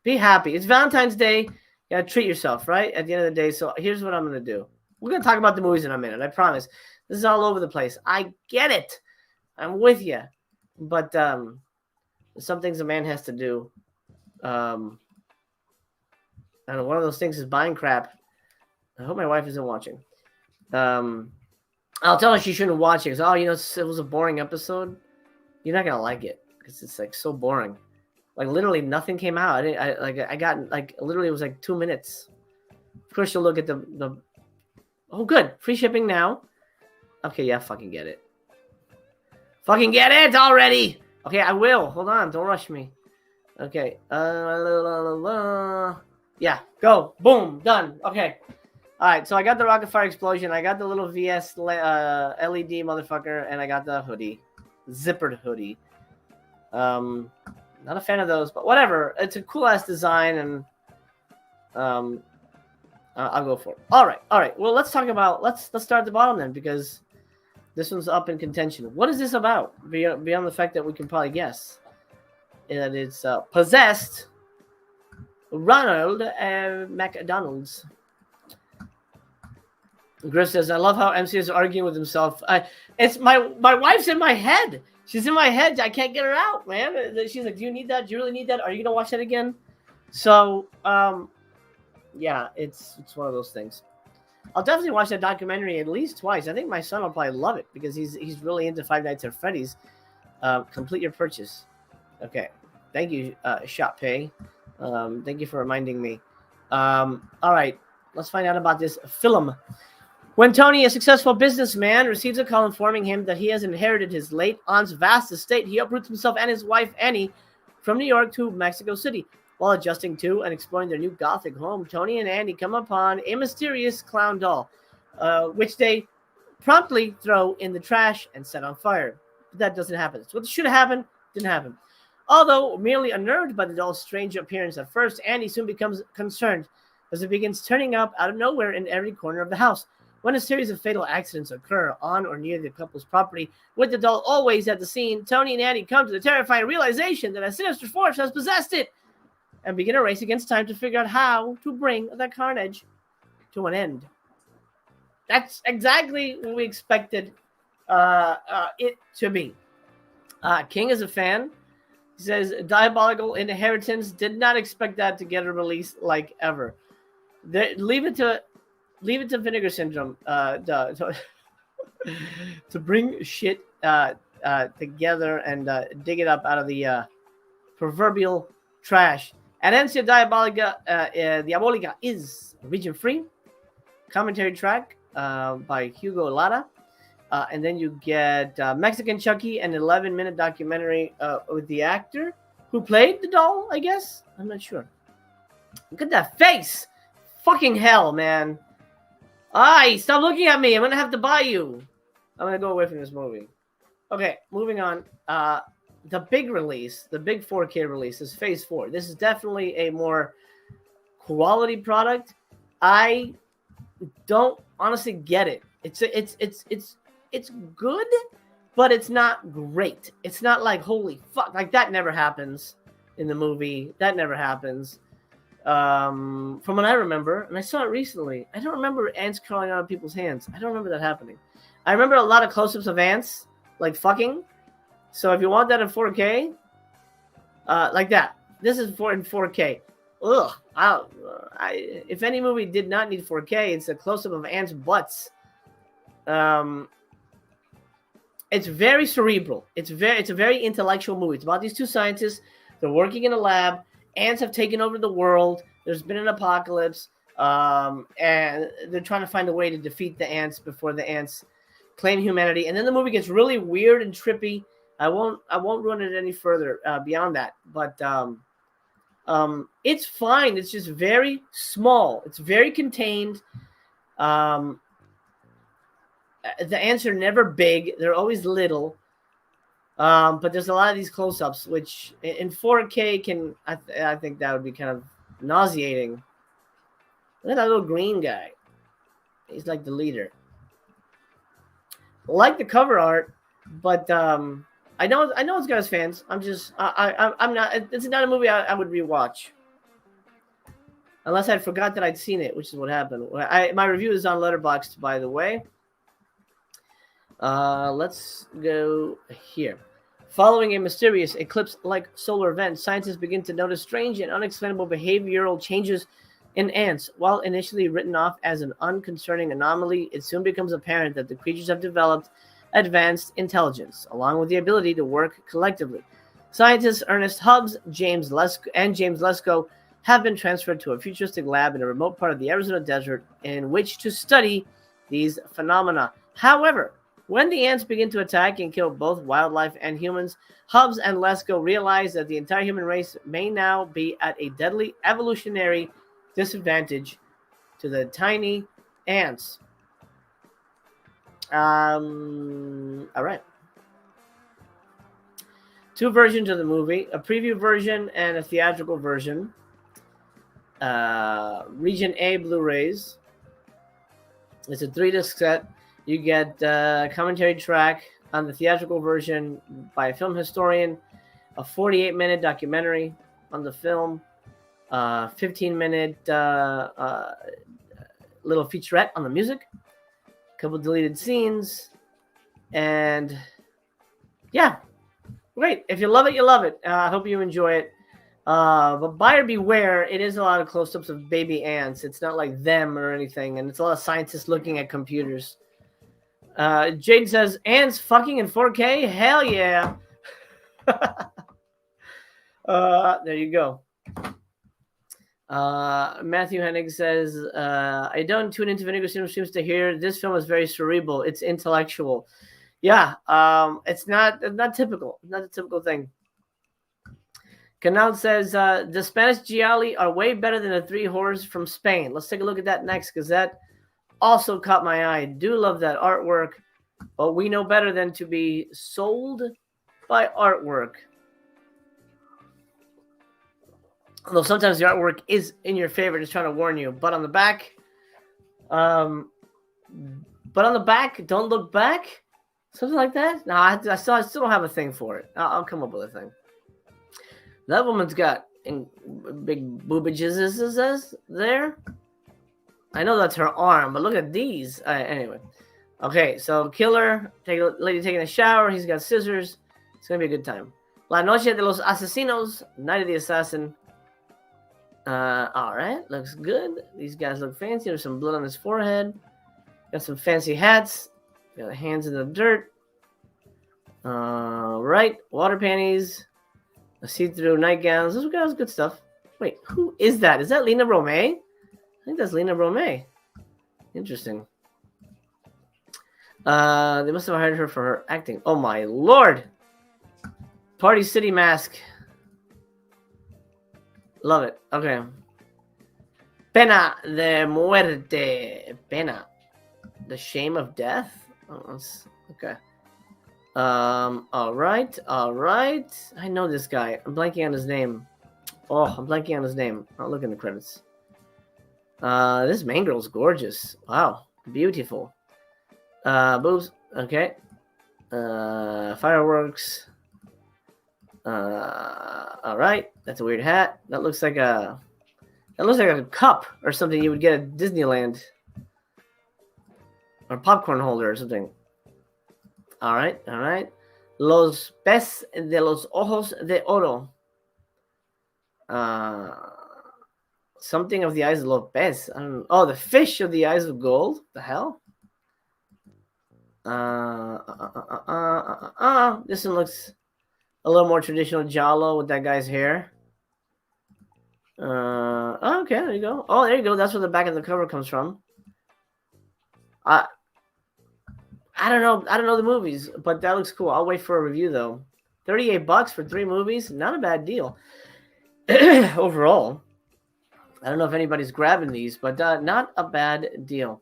Be happy. It's Valentine's Day. You gotta treat yourself, right? At the end of the day. So here's what I'm gonna do. We're gonna talk about the movies in a minute. I promise. This is all over the place. I get it. I'm with you. But some things a man has to do. I don't know. One of those things is buying crap. I hope my wife isn't watching. I'll tell her she shouldn't watch it because, it was a boring episode. You're not gonna like it because it's like so boring. Like literally nothing came out. I got like literally it was like 2 minutes. Of course you'll look at the. Oh, good, free shipping now. Okay, yeah, fucking get it. Fucking get it already. Okay, I will. Hold on, don't rush me. Okay. Yeah, go. Boom, done. Okay. All right, so I got the rocket fire explosion. I got the little VS LED motherfucker, and I got the hoodie, zippered hoodie. Not a fan of those, but whatever. It's a cool ass design, and I'll go for it. All right. Well, let's talk about let's start at the bottom then, because this one's up in contention. What is this about? Beyond the fact that we can probably guess that it's possessed Ronald McDonald's. Griff says, "I love how MC is arguing with himself." It's my wife's in my head. She's in my head. I can't get her out, man. She's like, "Do you need that? Do you really need that? Are you gonna watch that again?" So, yeah, it's one of those things. I'll definitely watch that documentary at least twice. I think my son will probably love it because he's really into Five Nights at Freddy's. Complete your purchase. Okay, thank you, Shop Pay. Thank you for reminding me. All right, let's find out about this film. When Tony, a successful businessman, receives a call informing him that he has inherited his late aunt's vast estate, he uproots himself and his wife, Annie, from New York to Mexico City. While adjusting to and exploring their new gothic home, Tony and Andy come upon a mysterious clown doll, which they promptly throw in the trash and set on fire. But that doesn't happen. It's what should have happened, didn't happen. Although merely unnerved by the doll's strange appearance at first, Andy soon becomes concerned as it begins turning up out of nowhere in every corner of the house. When a series of fatal accidents occur on or near the couple's property, with the doll always at the scene, Tony and Andy come to the terrifying realization that a sinister force has possessed it and begin a race against time to figure out how to bring the carnage to an end. That's exactly what we expected it to be. King is a fan. He says, "Diabolical Inheritance. Did not expect that to get a release like ever." Leave it to Vinegar Syndrome to bring shit together and dig it up out of the proverbial trash. Herencia Diabolica is region-free. Commentary track by Hugo Lara. And then you get Mexican Chucky, an 11-minute documentary with the actor who played the doll, I guess? I'm not sure. Look at that face! Fucking hell, man. Stop looking at me. I'm going to have to buy you. I'm going to go away from this movie. Okay, moving on. The big release, the big 4K release is Phase 4. This is definitely a more quality product. I don't honestly get it. It's good, but it's not great. It's not like holy fuck, like that never happens in the movie. That never happens. From what I remember, and I saw it recently, I don't remember ants crawling out of people's hands. I don't remember that happening. I remember a lot of close-ups of ants, like fucking. So if you want that in 4K, like that, this is in 4K. Ugh. If any movie did not need 4K, it's a close-up of ants' butts. It's very cerebral. It's a very intellectual movie. It's about these two scientists. They're working in a lab. Ants have taken over the world. There's been an apocalypse, and they're trying to find a way to defeat the ants before the ants claim humanity. And then the movie gets really weird and trippy. I won't run it any further beyond that. But it's fine. It's just very small. It's very contained. The ants are never big. They're always little. But there's a lot of these close-ups, which in 4K can I think that would be kind of nauseating. Look at that little green guy. He's like the leader. I like the cover art, but I know it's got its fans. I'm not. It's not a movie I would rewatch. Unless I forgot that I'd seen it, which is what happened. My review is on Letterboxd, by the way. Let's go here. Following a mysterious eclipse-like solar event, scientists begin to notice strange and unexplainable behavioral changes in ants. While initially written off as an unconcerning anomaly, it soon becomes apparent that the creatures have developed advanced intelligence, along with the ability to work collectively. Scientists Ernest Hubbs and James Lesko have been transferred to a futuristic lab in a remote part of the Arizona desert in which to study these phenomena. However, when the ants begin to attack and kill both wildlife and humans, Hubbs and Lesko realize that the entire human race may now be at a deadly evolutionary disadvantage to the tiny ants. All right. Two versions of the movie, a preview version and a theatrical version. Region A Blu-rays. It's a 3-disc set. You get a commentary track on the theatrical version by a film historian, a 48-minute documentary on the film, 15-minute little featurette on the music, a couple deleted scenes, and yeah, great. If you love it, you love it. I hope you enjoy it. But buyer beware, it is a lot of close-ups of baby ants. It's not like them or anything, and it's a lot of scientists looking at computers. Jade says, ants fucking in 4K? Hell yeah. There you go. Matthew Hennig says, I don't tune into Vinegar Seems to hear this film is very cerebral. It's intellectual. Yeah, it's not typical. Not a typical thing. Canal says, the Spanish Gialli are way better than the 3 horrors from Spain. Let's take a look at that next, because that also caught my eye. I do love that artwork, but we know better than to be sold by artwork. Although sometimes the artwork is in your favor, just trying to warn you. But on the back, don't look back. Something like that. No, I still don't have a thing for it. I'll come up with a thing. That woman's got big boobages there. I know that's her arm, but look at these. Anyway. Okay, so killer, lady taking a shower. He's got scissors. It's going to be a good time. La Noche de los Asesinos, Night of the Assassin. All right, looks good. These guys look fancy. There's some blood on his forehead. Got some fancy hats. Got hands in the dirt. Right, water panties. See-through nightgowns. Those guys, good stuff. Wait, who is that? Is that Lena Romay? I think that's Lena Romay. Interesting. They must have hired her for her acting. Oh my lord! Party City mask. Love it. Okay. Pena de muerte. Pena. The shame of death? Oh, okay. All right. I know this guy. I'm blanking on his name. Oh, I'm blanking on his name. I'll look in the credits. This main girl's gorgeous. Wow, beautiful. Boobs. Okay. Fireworks. All right. That's a weird hat. That looks like a cup or something you would get at Disneyland, or popcorn holder or something. All right. Los pez de los ojos de oro. Something of the eyes of los pez. I don't know. Oh, the fish of the eyes of gold. The hell? This one looks a little more traditional giallo with that guy's hair. Okay, there you go. Oh, there you go. That's where the back of the cover comes from. I don't know the movies, but that looks cool. I'll wait for a review though. $38 for 3 movies, not a bad deal. Overall, I don't know if anybody's grabbing these, but not a bad deal.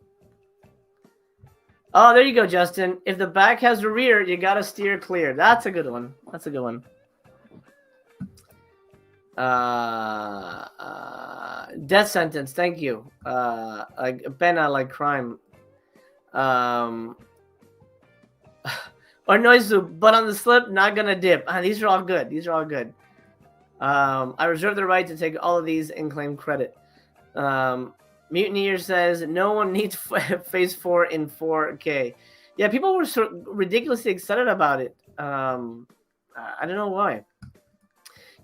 Oh, there you go, Justin. If the back has a rear, you gotta steer clear. That's a good one. Death sentence. Thank you. Like pena, like crime. Or noizu, but on the slip, not gonna dip. These are all good. I reserve the right to take all of these and claim credit. Mutineer says no one needs Phase 4 in 4K. Yeah, people were ridiculously excited about it. I don't know why.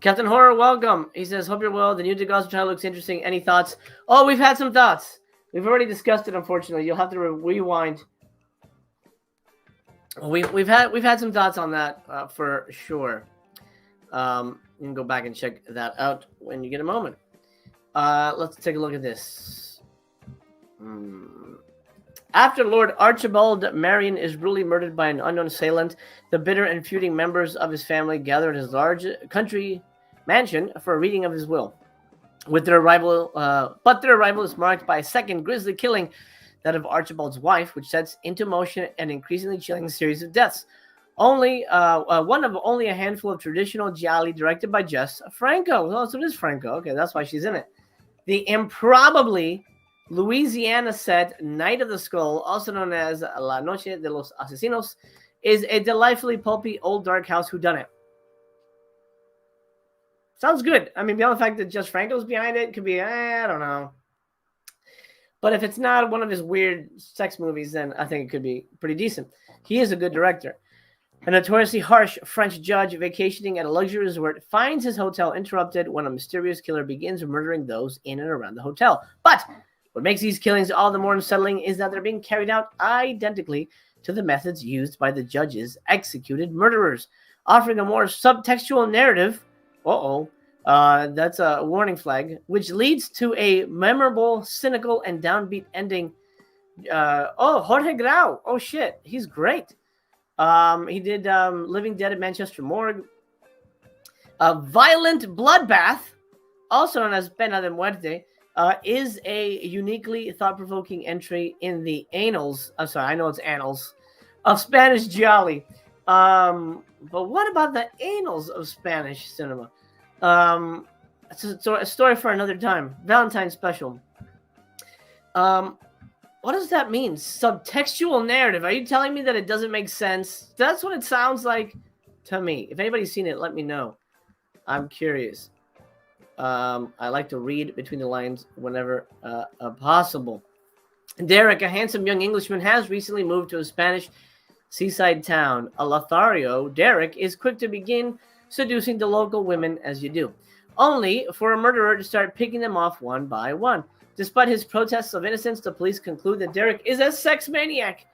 Captain Horror, welcome. He says, hope you're well. The new DeGoster trial looks interesting. Any thoughts? Oh, we've had some thoughts. We've already discussed it, unfortunately. You'll have to rewind. We've had some thoughts on that for sure. You can go back and check that out when you get a moment. Let's take a look at this. After Lord Archibald Marion is brutally murdered by an unknown assailant, the bitter and feuding members of his family gather at his large country mansion for a reading of his will. But their arrival is marked by a second grisly killing, that of Archibald's wife, which sets into motion an increasingly chilling series of deaths. One of only a handful of traditional gialli directed by Jess Franco. Oh, so it is Franco. Okay, that's why she's in it. The improbably Louisiana set Night of the Skull, also known as La Noche de los Asesinos, is a delightfully pulpy old dark house whodunit. Sounds good. I mean, beyond the fact that Jess Franco's behind it, could be, I don't know. But if it's not one of his weird sex movies, then I think it could be pretty decent. He is a good director. A notoriously harsh French judge vacationing at a luxury resort finds his hotel interrupted when a mysterious killer begins murdering those in and around the hotel. But what makes these killings all the more unsettling is that they're being carried out identically to the methods used by the judge's executed murderers, offering a more subtextual narrative. That's a warning flag, which leads to a memorable, cynical, and downbeat ending. Jorge Grau. Oh, shit. He's great. He did Living Dead at Manchester Morgue. Violent Bloodbath, also known as Pena de Muerte, is a uniquely thought-provoking entry in the annals. I'm sorry, I know it's annals of Spanish gialli. But what about the annals of Spanish cinema? It's a story for another time. Valentine's special. What does that mean? Subtextual narrative. Are you telling me that it doesn't make sense? That's what it sounds like to me. If anybody's seen it, let me know. I'm curious. I like to read between the lines whenever possible. Derek, a handsome young Englishman, has recently moved to a Spanish seaside town. A Lothario, Derek is quick to begin seducing the local women as you do, only for a murderer to start picking them off one by one. Despite his protests of innocence, the police conclude that Derek is a sex maniac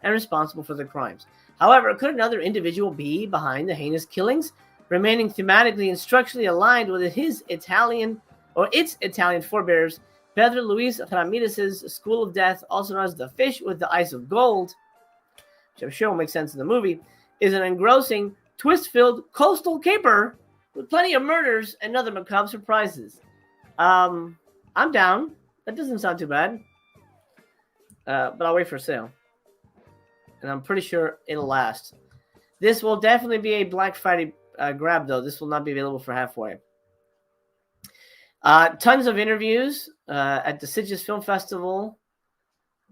and responsible for the crimes. However, could another individual be behind the heinous killings, remaining thematically and structurally aligned with its Italian forebears? Pedro Luis Ramirez's School of Death, also known as The Fish with the Eyes of Gold, which I'm sure will make sense in the movie, is an engrossing, twist-filled coastal caper with plenty of murders and other macabre surprises. I'm down. That doesn't sound too bad. But I'll wait for sale. And I'm pretty sure it'll last. This will definitely be a Black Friday grab, though. This will not be available for halfway. Tons of interviews at the Sitges Film Festival.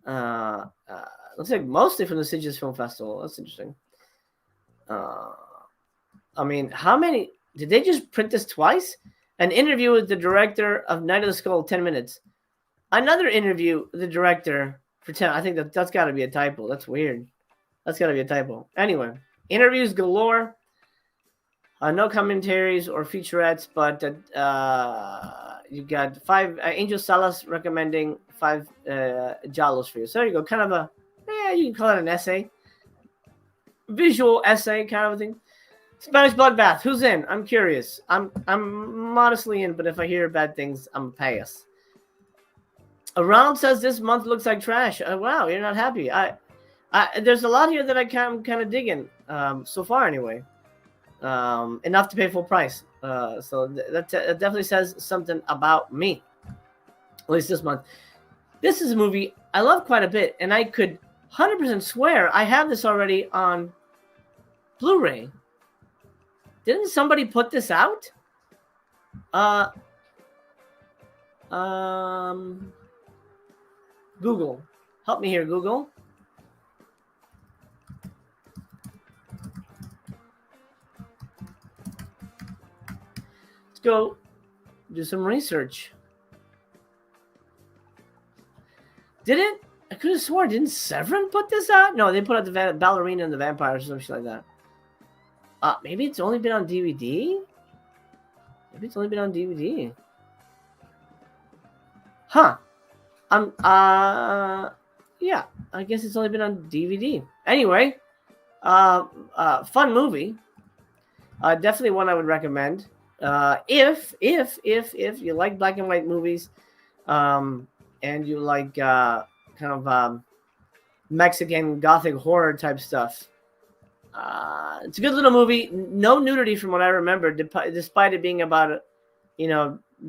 Looks like mostly from the Sitges Film Festival. That's interesting. I mean, how many? Did they just print this twice? An interview with the director of Night of the Skull, 10 minutes. Another interview with the director for 10. I think that's got to be a typo. That's weird. That's got to be a typo. Anyway, interviews galore. No commentaries or featurettes, but you got 5 Angel Salas recommending 5 Jalos for you. So there you go. Kind of a, you can call it an essay. Visual essay kind of a thing. Spanish Bloodbath. Who's in? I'm curious. I'm modestly in, but if I hear bad things, I'm a pass. Around says this month looks like trash. Wow, you're not happy. There's a lot here that I'm kind of digging so far anyway. Enough to pay full price. So that definitely says something about me. At least this month. This is a movie I love quite a bit, and I could 100% swear I have this already on Blu-ray. Didn't somebody put this out? Google. Help me here, Google. Let's go do some research. Didn't I could have sworn, didn't Severin put this out? No, they put out the Ballerina and the Vampires or something like that. Maybe it's only been on DVD? Maybe it's only been on DVD. Huh. Yeah, I guess it's only been on DVD. Anyway, fun movie. Definitely one I would recommend. If you like black and white movies, and you like kind of Mexican Gothic horror type stuff. It's a good little movie. No nudity from what I remember, despite it being about,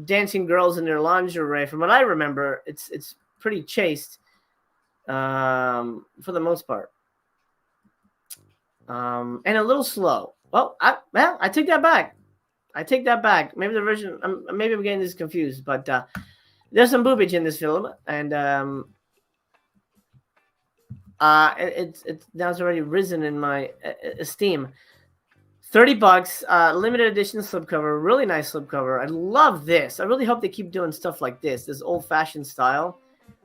dancing girls in their lingerie. From what I remember, it's pretty chaste for the most part. And a little slow. Well, I take that back. Maybe the version, maybe I'm getting this confused, but there's some boobage in this film, and it's now it's already risen in my esteem. $30, limited edition slipcover, really nice slipcover. I love this. I really hope they keep doing stuff like this old-fashioned style.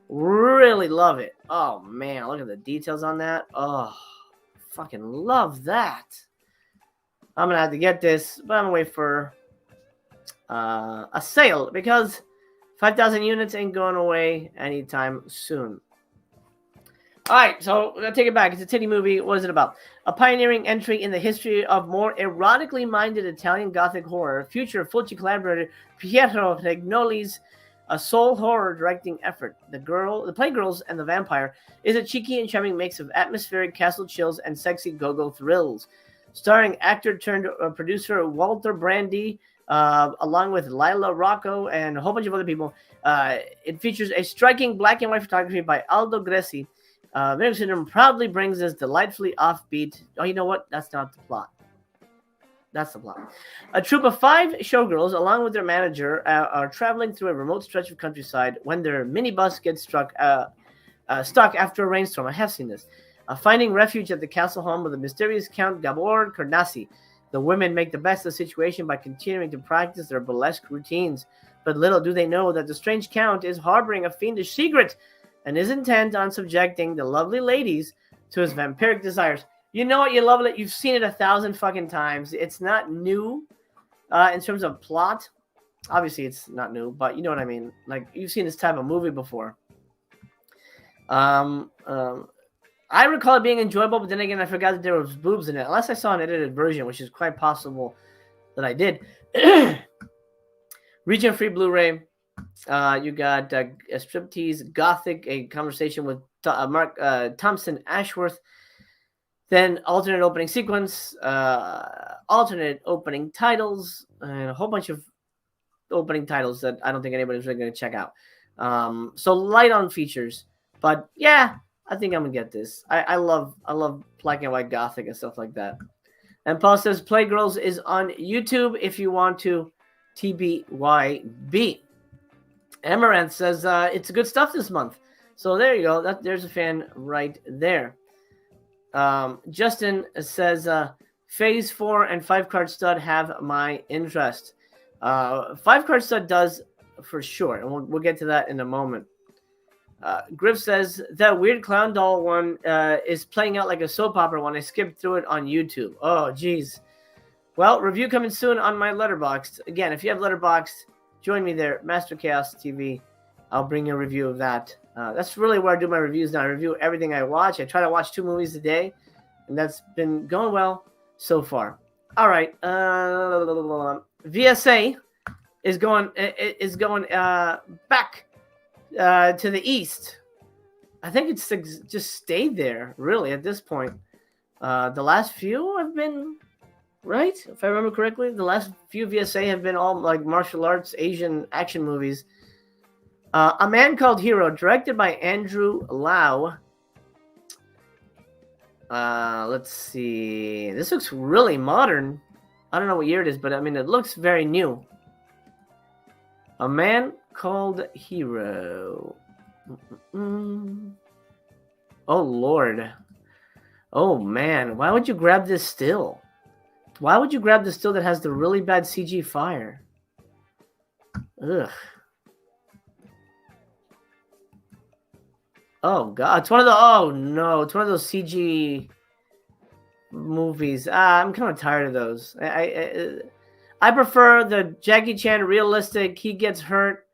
Really love it. Oh man, look at the details on that. Oh, fucking love that. I'm gonna have to get this, but I'm gonna wait for a sale because 5,000 units ain't going away anytime soon. All right, so I'll take it back. It's a titty movie. What is it about? A pioneering entry in the history of more erotically minded Italian Gothic horror. Future Fulci collaborator Pietro Regnoli's a soul horror directing effort. The Playgirls and the Vampire is a cheeky and charming mix of atmospheric castle chills and sexy go-go thrills. Starring actor turned producer Walter Brandy, along with Lila Rocco and a whole bunch of other people. It features a striking black and white photography by Aldo Grassi. Vinegar Syndrome proudly brings this delightfully offbeat. Oh, you know what? That's not the plot. That's the plot. A troupe of 5 showgirls, along with their manager, are traveling through a remote stretch of countryside when their minibus gets stuck after a rainstorm. I have seen this. Finding refuge at the castle home of the mysterious Count Gabor Carnassi. The women make the best of the situation by continuing to practice their burlesque routines. But little do they know that the strange Count is harboring a fiendish secret and is intent on subjecting the lovely ladies to his vampiric desires. You know what? You love it. You've seen it 1,000 fucking times. It's not new in terms of plot. Obviously, it's not new, but you know what I mean. Like, you've seen this type of movie before. I recall it being enjoyable, but then again, I forgot that there was boobs in it. Unless I saw an edited version, which is quite possible that I did. Region-free Blu-ray. You got a striptease, Gothic, a conversation with Mark Thompson Ashworth. Then alternate opening sequence, alternate opening titles, and a whole bunch of opening titles that I don't think anybody's really going to check out. So light on features, but yeah, I think I'm gonna get this. I love black and white Gothic and stuff like that. And Paul says Playgirls is on YouTube if you want to. TBYB. Amaranth says it's good stuff this month. So there you go. There's a fan right there. Justin says Phase 4 and 5-card stud have my interest. 5-card stud does for sure, and we'll get to that in a moment. Griff says that weird clown doll one is playing out like a soap opera one. I skipped through it on YouTube. Oh, geez. Well, review coming soon on my Letterboxd. Again, if you have Letterboxd, join me there, Master Chaos TV. I'll bring you a review of that. That's really where I do my reviews now. I review everything I watch. I try to watch 2 movies a day, and that's been going well so far. All right. VSA is going back to the east. I think it's just stayed there, really, at this point. The last few have been, right? If I remember correctly, the last few VSA have been all like martial arts, Asian action movies. A Man Called Hero, directed by Andrew Lau. Let's see. This looks really modern. I don't know what year it is, but I mean, it looks very new. A Man Called Hero. Oh, Lord. Oh, man. Why would you grab this still? Why would you grab the still that has the really bad CG fire? Ugh. Oh, God. It's one of the... Oh, no. It's one of those CG movies. I'm kind of tired of those. I prefer the Jackie Chan realistic, he gets hurt,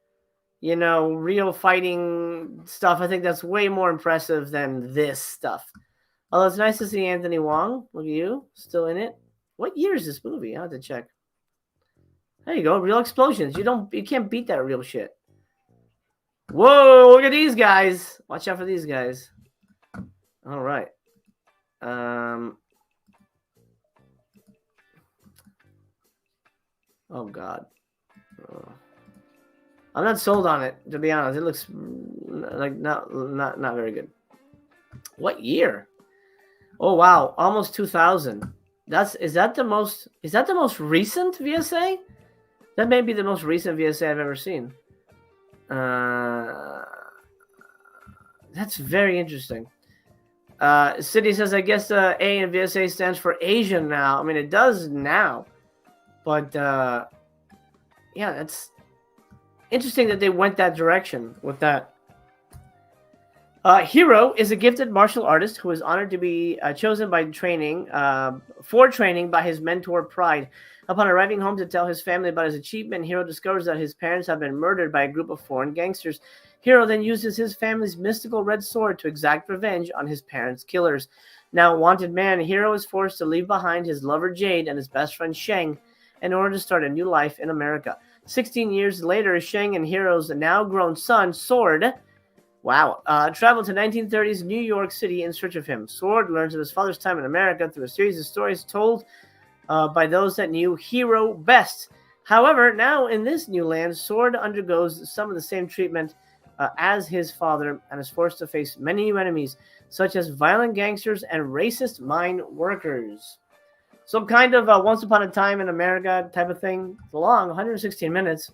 you know, real fighting stuff. I think that's way more impressive than this stuff. Although it's nice to see Anthony Wong. Look at you. Still in it. What year is this movie? I have to check. There you go. Real explosions. You can't beat that real shit. Whoa, look at these guys. Watch out for these guys. All right. Oh, God. I'm not sold on it, to be honest. It looks like not very good. What year? Oh, wow. Almost 2000. Is that the most recent VSA? That may be the most recent VSA I've ever seen. That's very interesting. City says, I guess A in VSA stands for Asian now. I mean, it does now. But, yeah, that's interesting that they went that direction with that. Hero is a gifted martial artist who is honored to be chosen by training by his mentor Pride. Upon arriving home to tell his family about his achievement, Hero discovers that his parents have been murdered by a group of foreign gangsters. Hero then uses his family's mystical red sword to exact revenge on his parents' killers. Now a wanted man, Hero is forced to leave behind his lover Jade and his best friend Sheng in order to start a new life in America. 16 years later, Sheng and Hero's now grown son, Sword, traveled to 1930s New York City in search of him. Sword learns of his father's time in America through a series of stories told by those that knew Hero best. However, now in this new land, Sword undergoes some of the same treatment as his father and is forced to face many new enemies, such as violent gangsters and racist mine workers. So kind of Once Upon a Time in America type of thing. It's long, 116 minutes.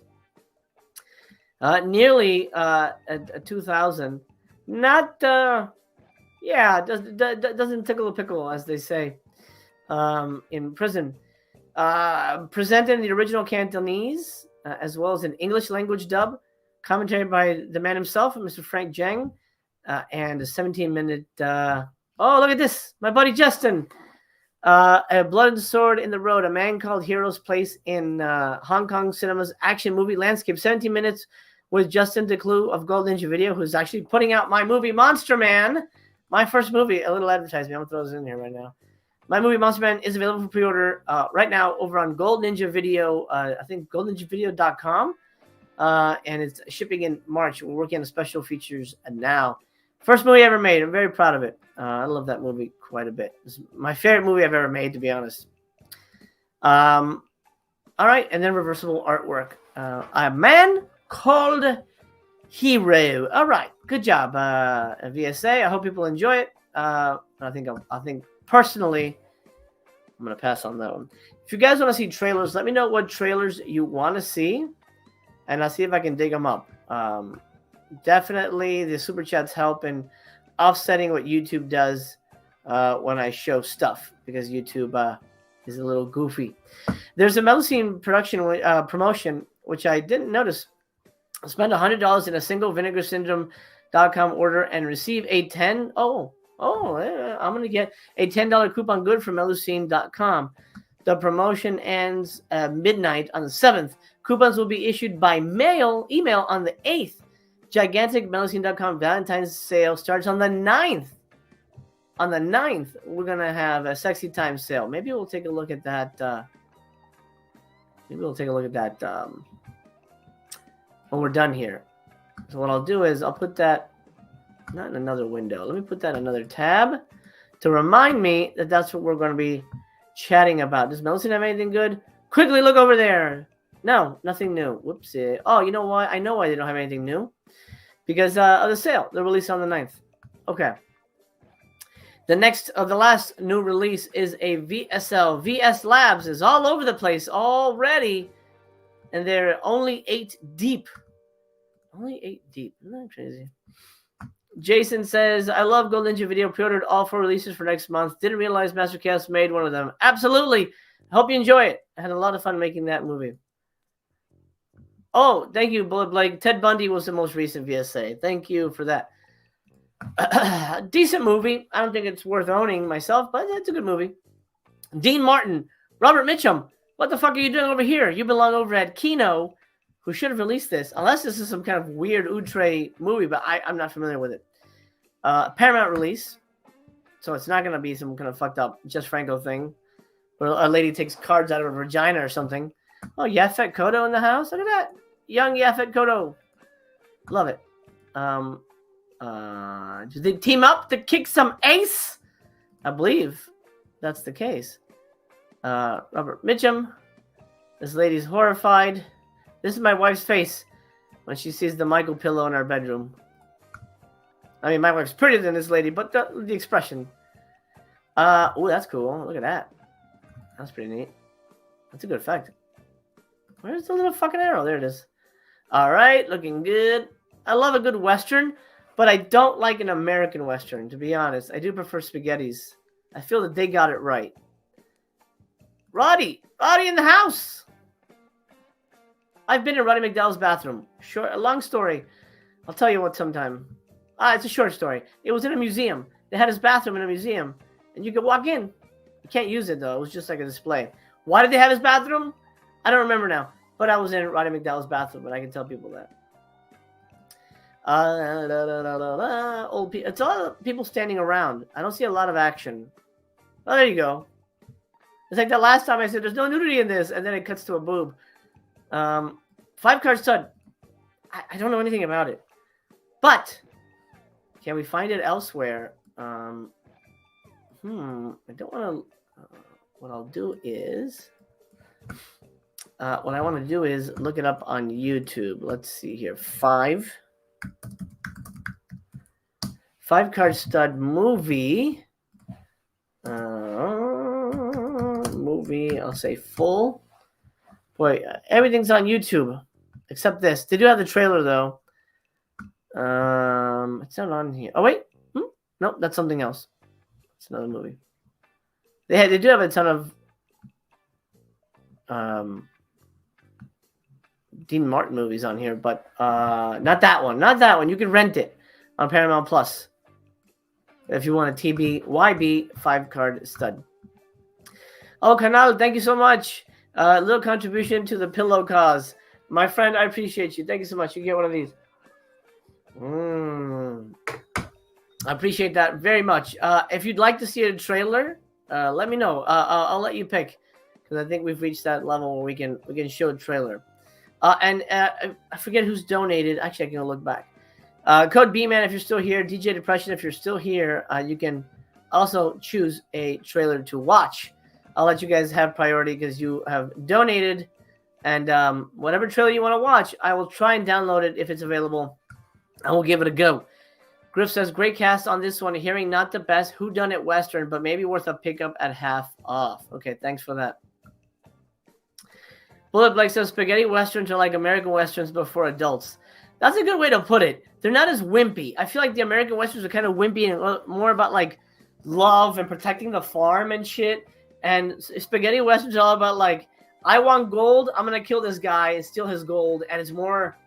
Nearly 2000. Not, doesn't tickle a pickle, as they say, in prison. Presented in the original Cantonese, as well as an English language dub. Commentary by the man himself, Mr. Frank Zhang, and a 17-minute... oh, look at this! My buddy Justin! A Blood and Sword in the Road, A Man Called Hero's place in Hong Kong cinema's action movie landscape. 17 minutes with Justin DeClue of Gold Ninja Video, who's actually putting out my movie Monster Man. My first movie, a little advertisement. I'm going to throw this in here right now. My movie Monster Man is available for pre-order right now over on Gold Ninja Video. I think goldninjavideo.com. And it's shipping in March. We're working on the special features now. First movie I ever made. I'm very proud of it. I love that movie quite a bit. It's my favorite movie I've ever made, to be honest. All right, and then reversible artwork. A Man Called Hero. All right, good job, VSA. I hope people enjoy it. I think personally, I'm going to pass on that one. If you guys want to see trailers, let me know what trailers you want to see, and I'll see if I can dig them up. Definitely, the super chats help in offsetting what YouTube does when I show stuff, because YouTube is a little goofy. There's a Melusine promotion, which I didn't notice. Spend $100 in a single vinegarsyndrome.com order and receive a I'm going to get a $10 coupon good from melusine.com. The promotion ends midnight on the 7th. Coupons will be issued by email on the 8th. Gigantic melusine.com Valentine's sale starts on the 9th. On the 9th, we're going to have a sexy time sale. Maybe we'll take a look at that. When we're done here. So what I'll do is I'll put that not in another window. Let me put that in another tab to remind me that that's what we're going to be chatting about. Does Melusine have anything good? Quickly look over there. No, nothing new. Whoopsie. Oh, you know why? I know why they don't have anything new. Because of the sale. They're released on the 9th. Okay. The last new release is a VSL. VS Labs is all over the place already. And they're only 8 deep. Only 8 deep. Isn't that crazy? Jason says, I love Gold Ninja Video. Pre-ordered all 4 releases for next month. Didn't realize Master Chaos made one of them. Absolutely. I hope you enjoy it. I had a lot of fun making that movie. Oh, thank you, Bullet Blake. Ted Bundy was the most recent VSA. Thank you for that. Decent movie. I don't think it's worth owning myself, but it's a good movie. Dean Martin. Robert Mitchum. What the fuck are you doing over here? You belong over at Kino, who should have released this. Unless this is some kind of weird outre movie, but I'm not familiar with it. Paramount release. So it's not going to be some kind of fucked up Just Franco thing where a lady takes cards out of her vagina or something. Oh, Yaphet Kotto in the house? Look at that. Young Yaphet Kotto. Love it. Did they team up to kick some ace? I believe that's the case. Robert Mitchum. This lady's horrified. This is my wife's face when she sees the Michael pillow in our bedroom. I mean, my wife's prettier than this lady, but the expression. Oh, that's cool. Look at that. That's pretty neat. That's a good effect. Where's the little fucking arrow? There it is. All right, looking good. I love a good Western, but I don't like an American Western, to be honest. I do prefer spaghettis. I feel that they got it right. Roddy in the house. I've been in Roddy McDowell's bathroom. A long story. I'll tell you what sometime. It's a short story. It was in a museum. They had his bathroom in a museum, and you could walk in. You can't use it, though. It was just like a display. Why did they have his bathroom? I don't remember now. But I was in Roddy McDowell's bathroom, and I can tell people that. Old people. It's all people standing around. I don't see a lot of action. Oh, there you go. It's like the last time I said, there's no nudity in this, and then it cuts to a boob. 5-card stud. I don't know anything about it. But, can we find it elsewhere? I don't want to... what I'll do is... what I want to do is look it up on YouTube. Let's see here. 5-card stud movie. Movie, I'll say full. Boy, everything's on YouTube except this. They do have the trailer though. It's not on here. Oh wait, nope, that's something else. It's another movie. They do have a ton of Dean Martin movies on here, but not that one. Not that one. You can rent it on Paramount Plus if you want a TBYB 5-card stud. Oh, Canal, thank you so much. Little contribution to the pillow cause. My friend, I appreciate you. Thank you so much. You get one of these. I appreciate that very much. If you'd like to see a trailer, let me know. I'll let you pick because I think we've reached that level where we can show a trailer. And I forget who's donated. Actually, I can look back. Code B-Man if you're still here. DJ Depression if you're still here. You can also choose a trailer to watch. I'll let you guys have priority because you have donated. And whatever trailer you want to watch, I will try and download it if it's available. I will give it a go. Griff says, great cast on this one. Hearing not the best whodunit Western, but maybe worth a pickup at half off. Okay, thanks for that. Bullet Blake says, spaghetti Westerns are like American Westerns, but for adults. That's a good way to put it. They're not as wimpy. I feel like the American Westerns are kind of wimpy and more about, like, love and protecting the farm and shit. And spaghetti Westerns are all about, like, I want gold, I'm going to kill this guy and steal his gold. And it's more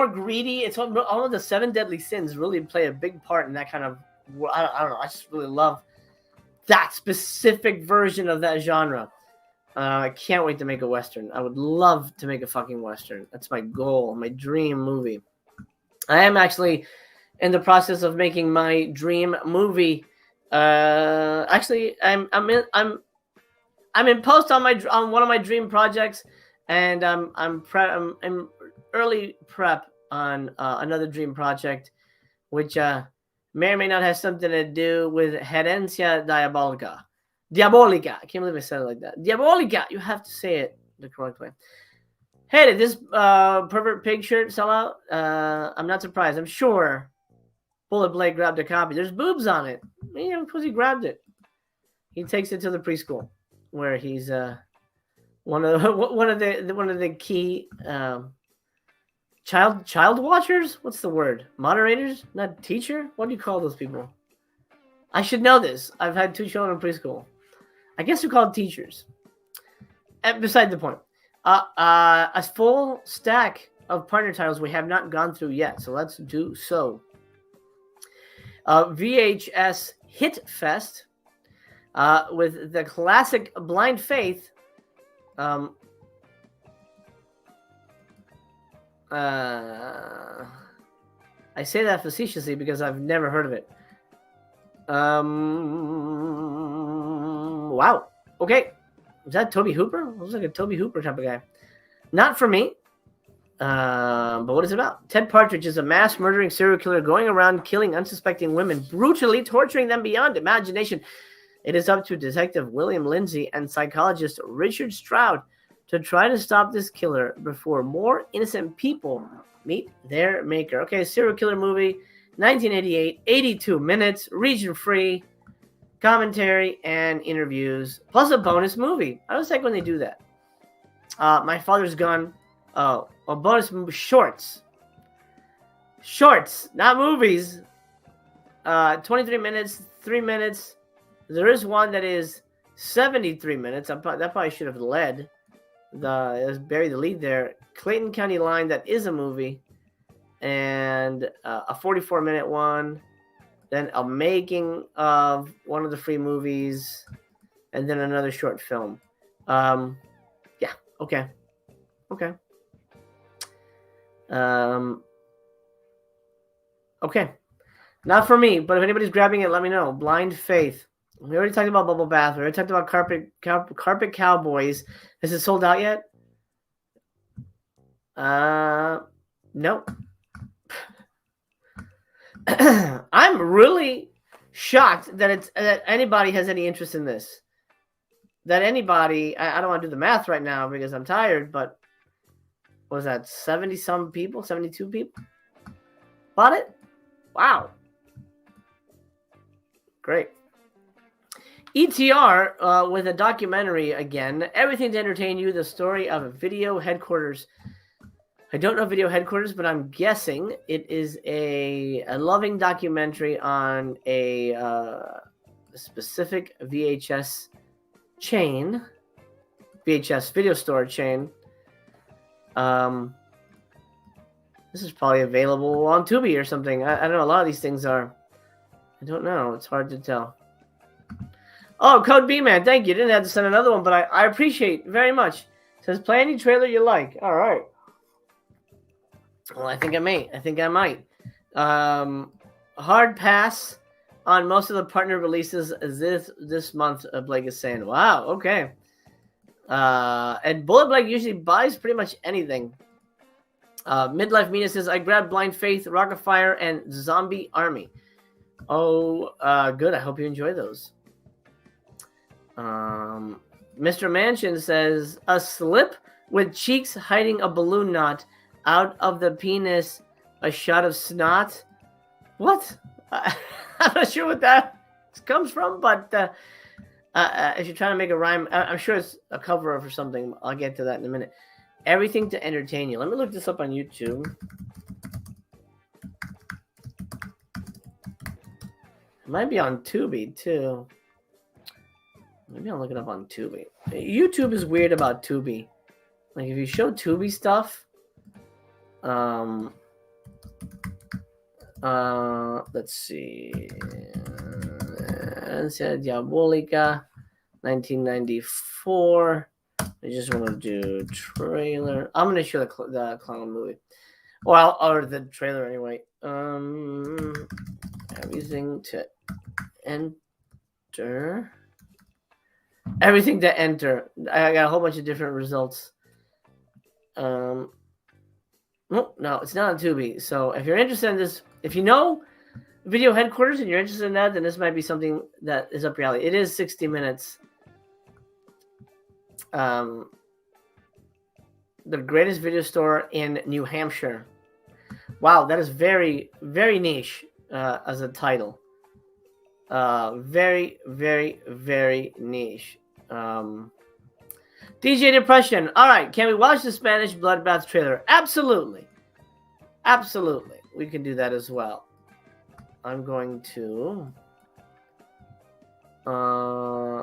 greedy. It's all of the 7 deadly sins really play a big part in that kind of, I don't know. I just really love that specific version of that genre. I can't wait to make a Western. I would love to make a fucking Western. That's my goal, my dream movie. I am actually in the process of making my dream movie. Actually, I'm in post on one of my dream projects, and I'm early prep on another dream project, which may or may not have something to do with Herencia Diabolica. Diabolica. I can't believe I said it like that. Diabolica. You have to say it the correct way. Hey, did this pervert pig shirt sell out? I'm not surprised. I'm sure Bullet Blade grabbed a copy. There's boobs on it. Yeah, because he grabbed it. He takes it to the preschool where he's one of the key child watchers. What's the word? Moderators? Not teacher? What do you call those people? I should know this. I've had 2 children in preschool. I guess they're called teachers. And beside the point. A full stack of partner titles we have not gone through yet, so let's do so. VHS Hit Fest with the classic Blind Faith. I say that facetiously because I've never heard of it. Wow. Okay. Was that Toby Hooper? Looks like a Toby Hooper type of guy. Not for me. But what is it about? Ted Partridge is a mass murdering serial killer going around killing unsuspecting women, brutally torturing them beyond imagination. It is up to Detective William Lindsay and psychologist Richard Stroud to try to stop this killer before more innocent people meet their maker. Okay, serial killer movie, 1988, 82 minutes, region-free, commentary, and interviews, plus a bonus movie. I always like when they do that. My Father's Gun, a bonus movie, shorts, not movies. 23 minutes, 3 minutes. There is one that is 73 minutes. That probably should have led. Buried the lead there. Clayton County Line, that is a movie. And a 44-minute one. Then a making of one of the free movies. And then another short film. Yeah, okay. Okay. Okay. Not for me, but if anybody's grabbing it, let me know. Blind Faith. We already talked about Bubble Bath. We already talked about Carpet Cowboys. Is it sold out yet? No. I'm really shocked that anybody has any interest in this. That anybody, I don't want to do the math right now because I'm tired, but what was that, 70-some people, 72 people bought it? Wow. Great. ETR with a documentary again. Everything to entertain you. The story of Video Headquarters. I don't know Video Headquarters, but I'm guessing it is a loving documentary on a specific VHS chain. VHS video store chain. This is probably available on Tubi or something. I don't know. A lot of these things are. I don't know. It's hard to tell. Oh, Code B Man, thank you. Didn't have to send another one, but I appreciate very much. It says play any trailer you like. All right. Well, I think I might. Hard pass on most of the partner releases this month. Blake is saying, "Wow, okay." And Bullet Blake usually buys pretty much anything. Midlife Mina says, "I grabbed Blind Faith, Rocket Fire, and Zombie Army." Oh, good. I hope you enjoy those. Mr. Mansion says, "A slip with cheeks hiding a balloon knot out of the penis, a shot of snot." What? I'm not sure what that comes from, but if you're trying to make a rhyme, I'm sure it's a cover of or something. I'll get to that in a minute. Everything to entertain you. Let me look this up on YouTube. It might be on Tubi too. Maybe I'll look it up on Tubi. YouTube is weird about Tubi. Like if you show Tubi stuff, let's see. Ansia Diabolica, 1994. I just want to do trailer. I'm gonna show the clown movie. Well, or the trailer anyway. Everything to enter. Everything to enter. I got a whole bunch of different results. No, it's not on Tubi. So if you're interested in this, if you know Video Headquarters and you're interested in that, then this might be something that is up your alley. It is 60 minutes. The greatest video store in New Hampshire. Wow, that is very, very niche as a title. Very, very, very niche. DJ Depression. All right, can we watch the Spanish Bloodbath trailer? Absolutely. Absolutely. We can do that as well. I'm going to...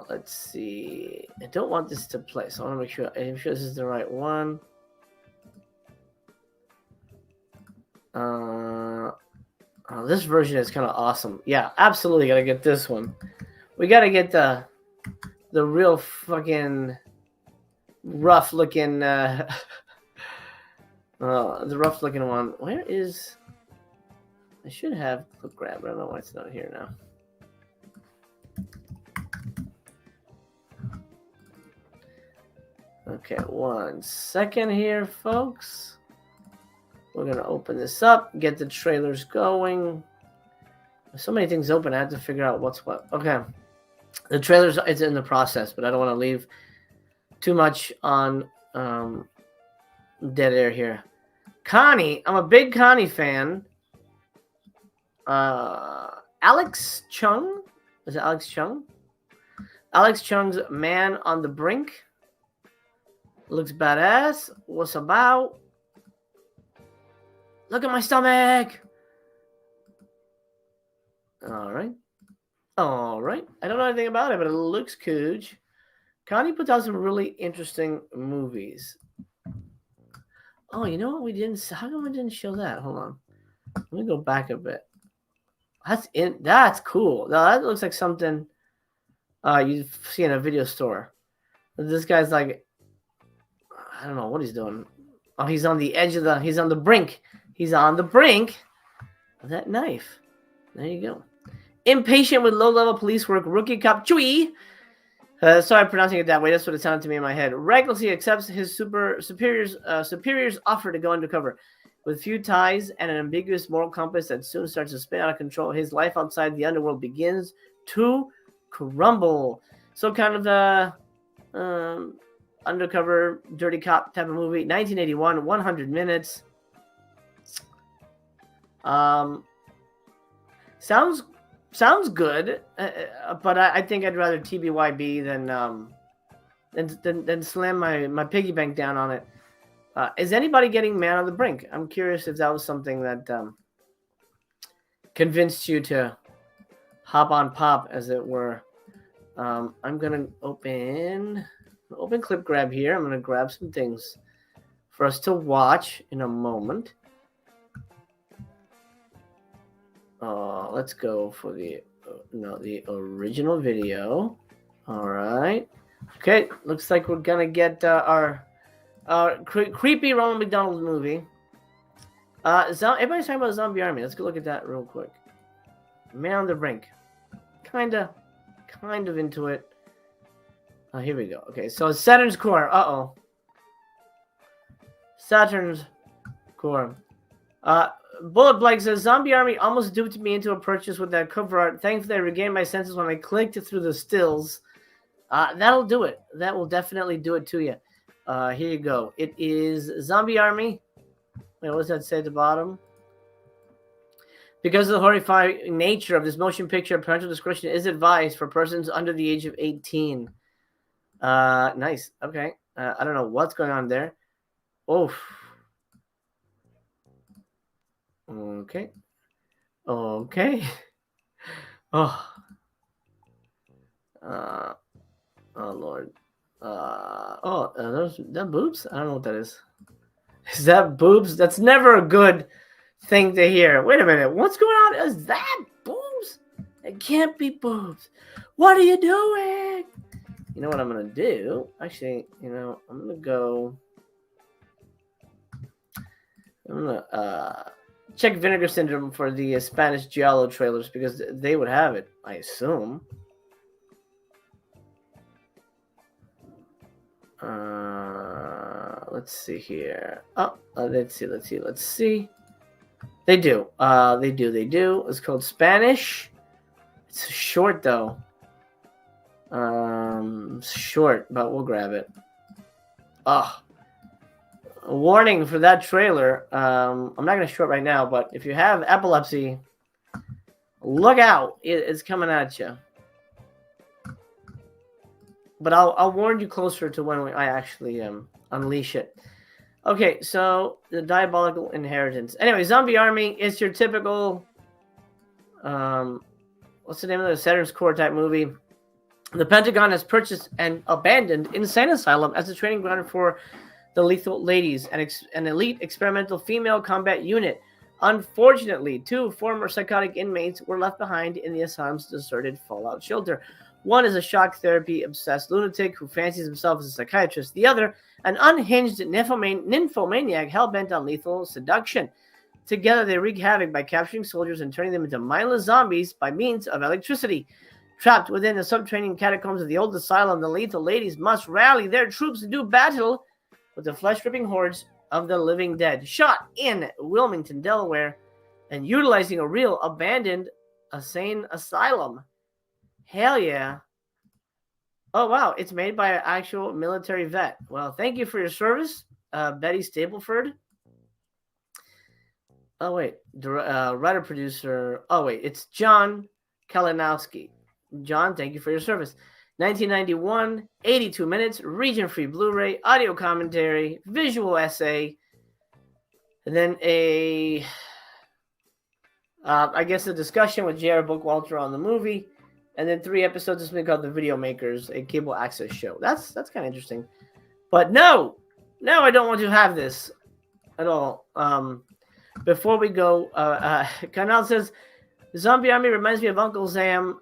let's see. I don't want this to play, so I want to make sure. I'm sure this is the right one. This version is kind of awesome. Yeah, absolutely gotta get this one. We gotta get the real fucking rough looking the rough looking one. Where is? I should have clip grab, but I don't know why it's not here now. Okay, 1 second here, folks. We're going to open this up, get the trailers going. There's so many things open, I have to figure out what's what. Okay. The trailers, it's in the process, but I don't want to leave too much on dead air here. Connie, I'm a big Connie fan. Alex Chung? Is it Alex Chung? Alex Chung's Man on the Brink. Looks badass. What's about? Look at my stomach. All right. All right. I don't know anything about it, but it looks cool. Connie puts out some really interesting movies. Oh, you know what we didn't? How come we didn't show that? Hold on. Let me go back a bit. That's cool. Now that looks like something you see in a video store. This guy's like, I don't know what he's doing. Oh, he's on the edge of he's on the brink. He's on the brink of that knife. There you go. Impatient with low-level police work, rookie cop Chui. Sorry, pronouncing it that way. That's what it sounded to me in my head. Recklessly accepts his superior's offer to go undercover. With few ties and an ambiguous moral compass that soon starts to spin out of control, his life outside the underworld begins to crumble. So kind of the undercover dirty cop type of movie. 1981, 100 minutes. Sounds good, but I think I'd rather TBYB than slam my piggy bank down on it. Is anybody getting Man on the Brink? I'm curious if that was something that convinced you to hop on pop, as it were. I'm gonna open clip grab here. I'm gonna grab some things for us to watch in a moment. Let's go for the original video. All right. Okay, looks like we're gonna get our creepy Ronald McDonald movie. Everybody's talking about Zombie Army. Let's go look at that real quick. Man on the Brink. Kind of into it. Here we go. Okay, so Saturn's Core. Saturn's Core. Bullet Blake says, Zombie Army almost duped me into a purchase with that cover art. Thankfully, I regained my senses when I clicked through the stills. That'll do it. That will definitely do it to you. Here you go. It is Zombie Army. Wait, what does that say at the bottom? Because of the horrifying nature of this motion picture, parental discretion is advised for persons under the age of 18. Nice. Okay. I don't know what's going on there. Oof. Okay. Okay. Oh. Oh Lord. Those that boobs? I don't know what that is. Is that boobs? That's never a good thing to hear. Wait a minute. What's going on? Is that boobs? It can't be boobs. What are you doing? You know what I'm going to do? Actually, I'm going to go. I'm going to check Vinegar Syndrome for the Spanish Giallo trailers because they would have it, I assume. Let's see here. Let's see. They do. They do. It's called Spanish. It's short though. Short, but we'll grab it. A warning for that trailer. I'm not gonna show it right now, but if you have epilepsy, look out! It's coming at you. But I'll warn you closer to when I actually unleash it. Okay, so the diabolical inheritance. Anyway, Zombie Army is your typical what's the name of the Saturn's Core type movie? The Pentagon has purchased an abandoned insane asylum as a training ground for the Lethal Ladies, an elite experimental female combat unit. Unfortunately, 2 former psychotic inmates were left behind in the asylum's deserted fallout shelter. One is a shock therapy-obsessed lunatic who fancies himself as a psychiatrist. The other, an unhinged nymphomaniac hell-bent on lethal seduction. Together, they wreak havoc by capturing soldiers and turning them into mindless zombies by means of electricity. Trapped within the subterranean catacombs of the old asylum, the Lethal Ladies must rally their troops to do battle with the flesh-ripping hordes of the living dead. Shot in Wilmington, Delaware, and utilizing a real abandoned insane asylum. Hell yeah. Oh, wow. It's made by an actual military vet. Well, thank you for your service, Betty Stapleford. Oh, wait. Writer-producer. Oh, wait. It's John Kalinowski. John, thank you for your service. 1991, 82 minutes, region-free Blu-ray, audio commentary, visual essay, and then I guess a discussion with J.R. Bookwalter on the movie. And then 3 episodes of something called The Video Makers, a cable access show. That's kind of interesting. But no, I don't want to have this at all. Before we go, Canal says, Zombie Army reminds me of Uncle Sam.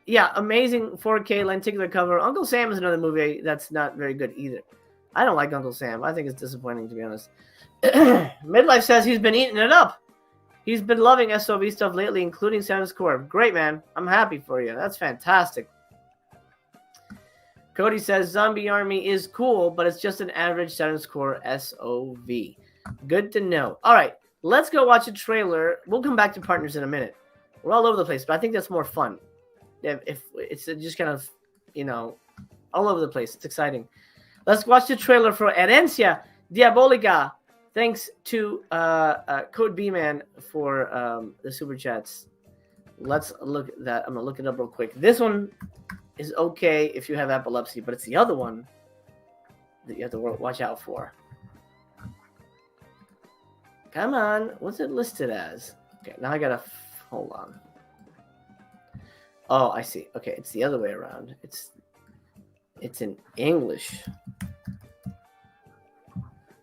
Yeah, amazing 4K lenticular cover. Uncle Sam is another movie that's not very good either. I don't like Uncle Sam. I think it's disappointing, to be honest. Midlife says he's been eating it up. He's been loving SOV stuff lately, including Saturn's Core. Great, man. I'm happy for you. That's fantastic. Cody says, Zombie Army is cool, but it's just an average Saturn's Core SOV. Good to know. All right, let's go watch a trailer. We'll come back to partners in a minute. We're all over the place, but I think that's more fun. If it's just kind of, all over the place. It's exciting. Let's watch the trailer for Herencia Diabolica. Thanks to Code B-Man for the super chats. Let's look at that. I'm going to look it up real quick. This one is okay if you have epilepsy, but it's the other one that you have to watch out for. Come on. What's it listed as? Okay, now I got to... Hold on. Oh, I see. Okay, it's the other way around. It's in English.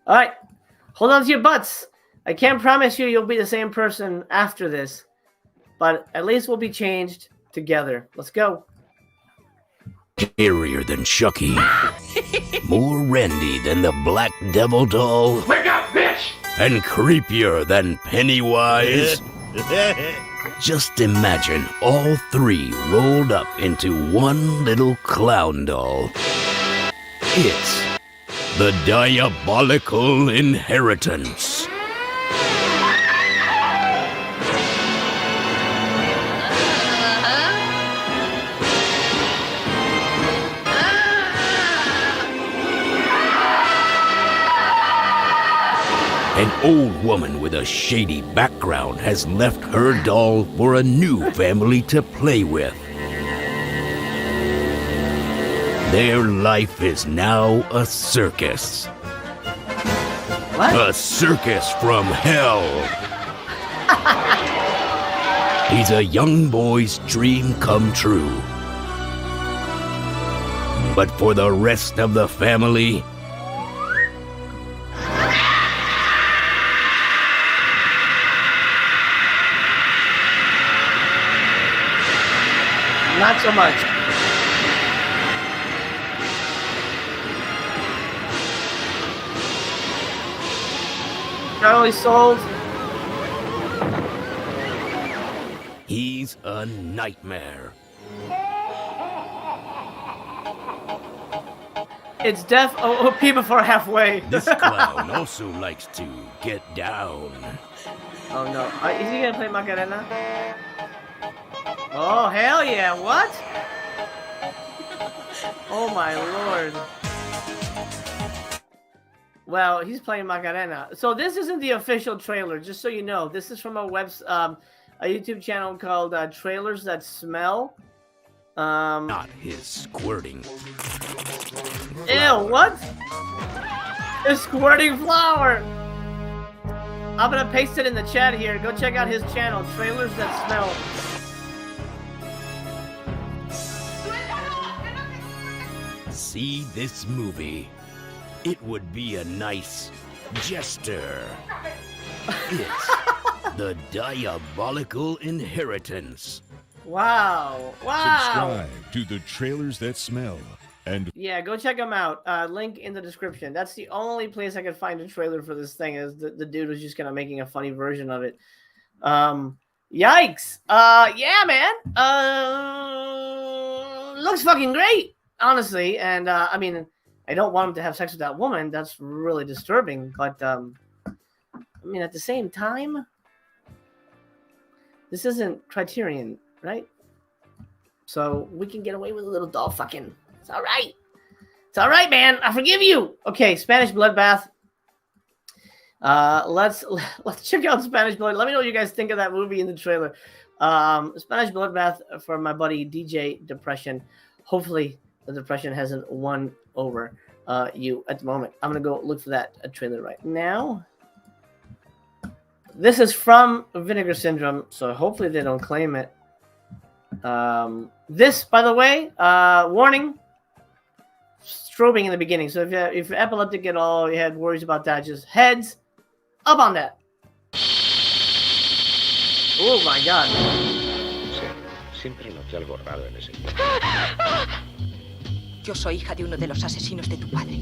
All right. Hold on to your butts. I can't promise you'll be the same person after this, but at least we'll be changed together. Let's go. Hairier than Chucky. More randy than the Black Devil doll. Wake up, bitch! And creepier than Pennywise. Just imagine all 3 rolled up into one little clown doll. It's the Diabolical Inheritance. An old woman with a shady background has left her doll for a new family to play with. Their life is now a circus. What? A circus from hell. He's a young boy's dream come true. But for the rest of the family, not so much. Charlie sold. he's a nightmare. It's death OP before halfway. This clown also likes to get down. Oh no. Is he gonna play Macarena? Oh hell yeah, what? Oh my lord. Well, he's playing Macarena. So this isn't the official trailer, just so you know. This is from a YouTube channel called Trailers That Smell. Not his squirting. Ew, what? It's squirting flour. I'm gonna paste it in the chat here. Go check out his channel, Trailers That Smell. See this movie. It would be a nice gesture. It's the diabolical inheritance. Wow. Wow. Subscribe to the Trailers That Smell. And Yeah, go check them out. Link in the description. That's the only place I could find a trailer for this thing. Is the dude was just kind of making a funny version of it. Yikes. Yeah, man. Looks fucking great, honestly. And I mean, I don't want him to have sex with that woman. That's really disturbing. But I mean, at the same time, this isn't Criterion, right? So we can get away with a little doll fucking. It's all right. It's all right, man. I forgive you. Okay, Spanish Bloodbath. Let's check out Spanish Blood. Let me know what you guys think of that movie in the trailer. Spanish Bloodbath for my buddy DJ Depression. Hopefully the depression hasn't won over you at the moment. I'm gonna go look for that trailer right now. This is from Vinegar Syndrome, so hopefully they don't claim it. This, by the way, warning, strobing in the beginning. So if you're epileptic at all, you had worries about that, just heads up on that. Oh my god. Siempre noté algo raro en ese. Yo soy hija de uno de los asesinos de tu padre.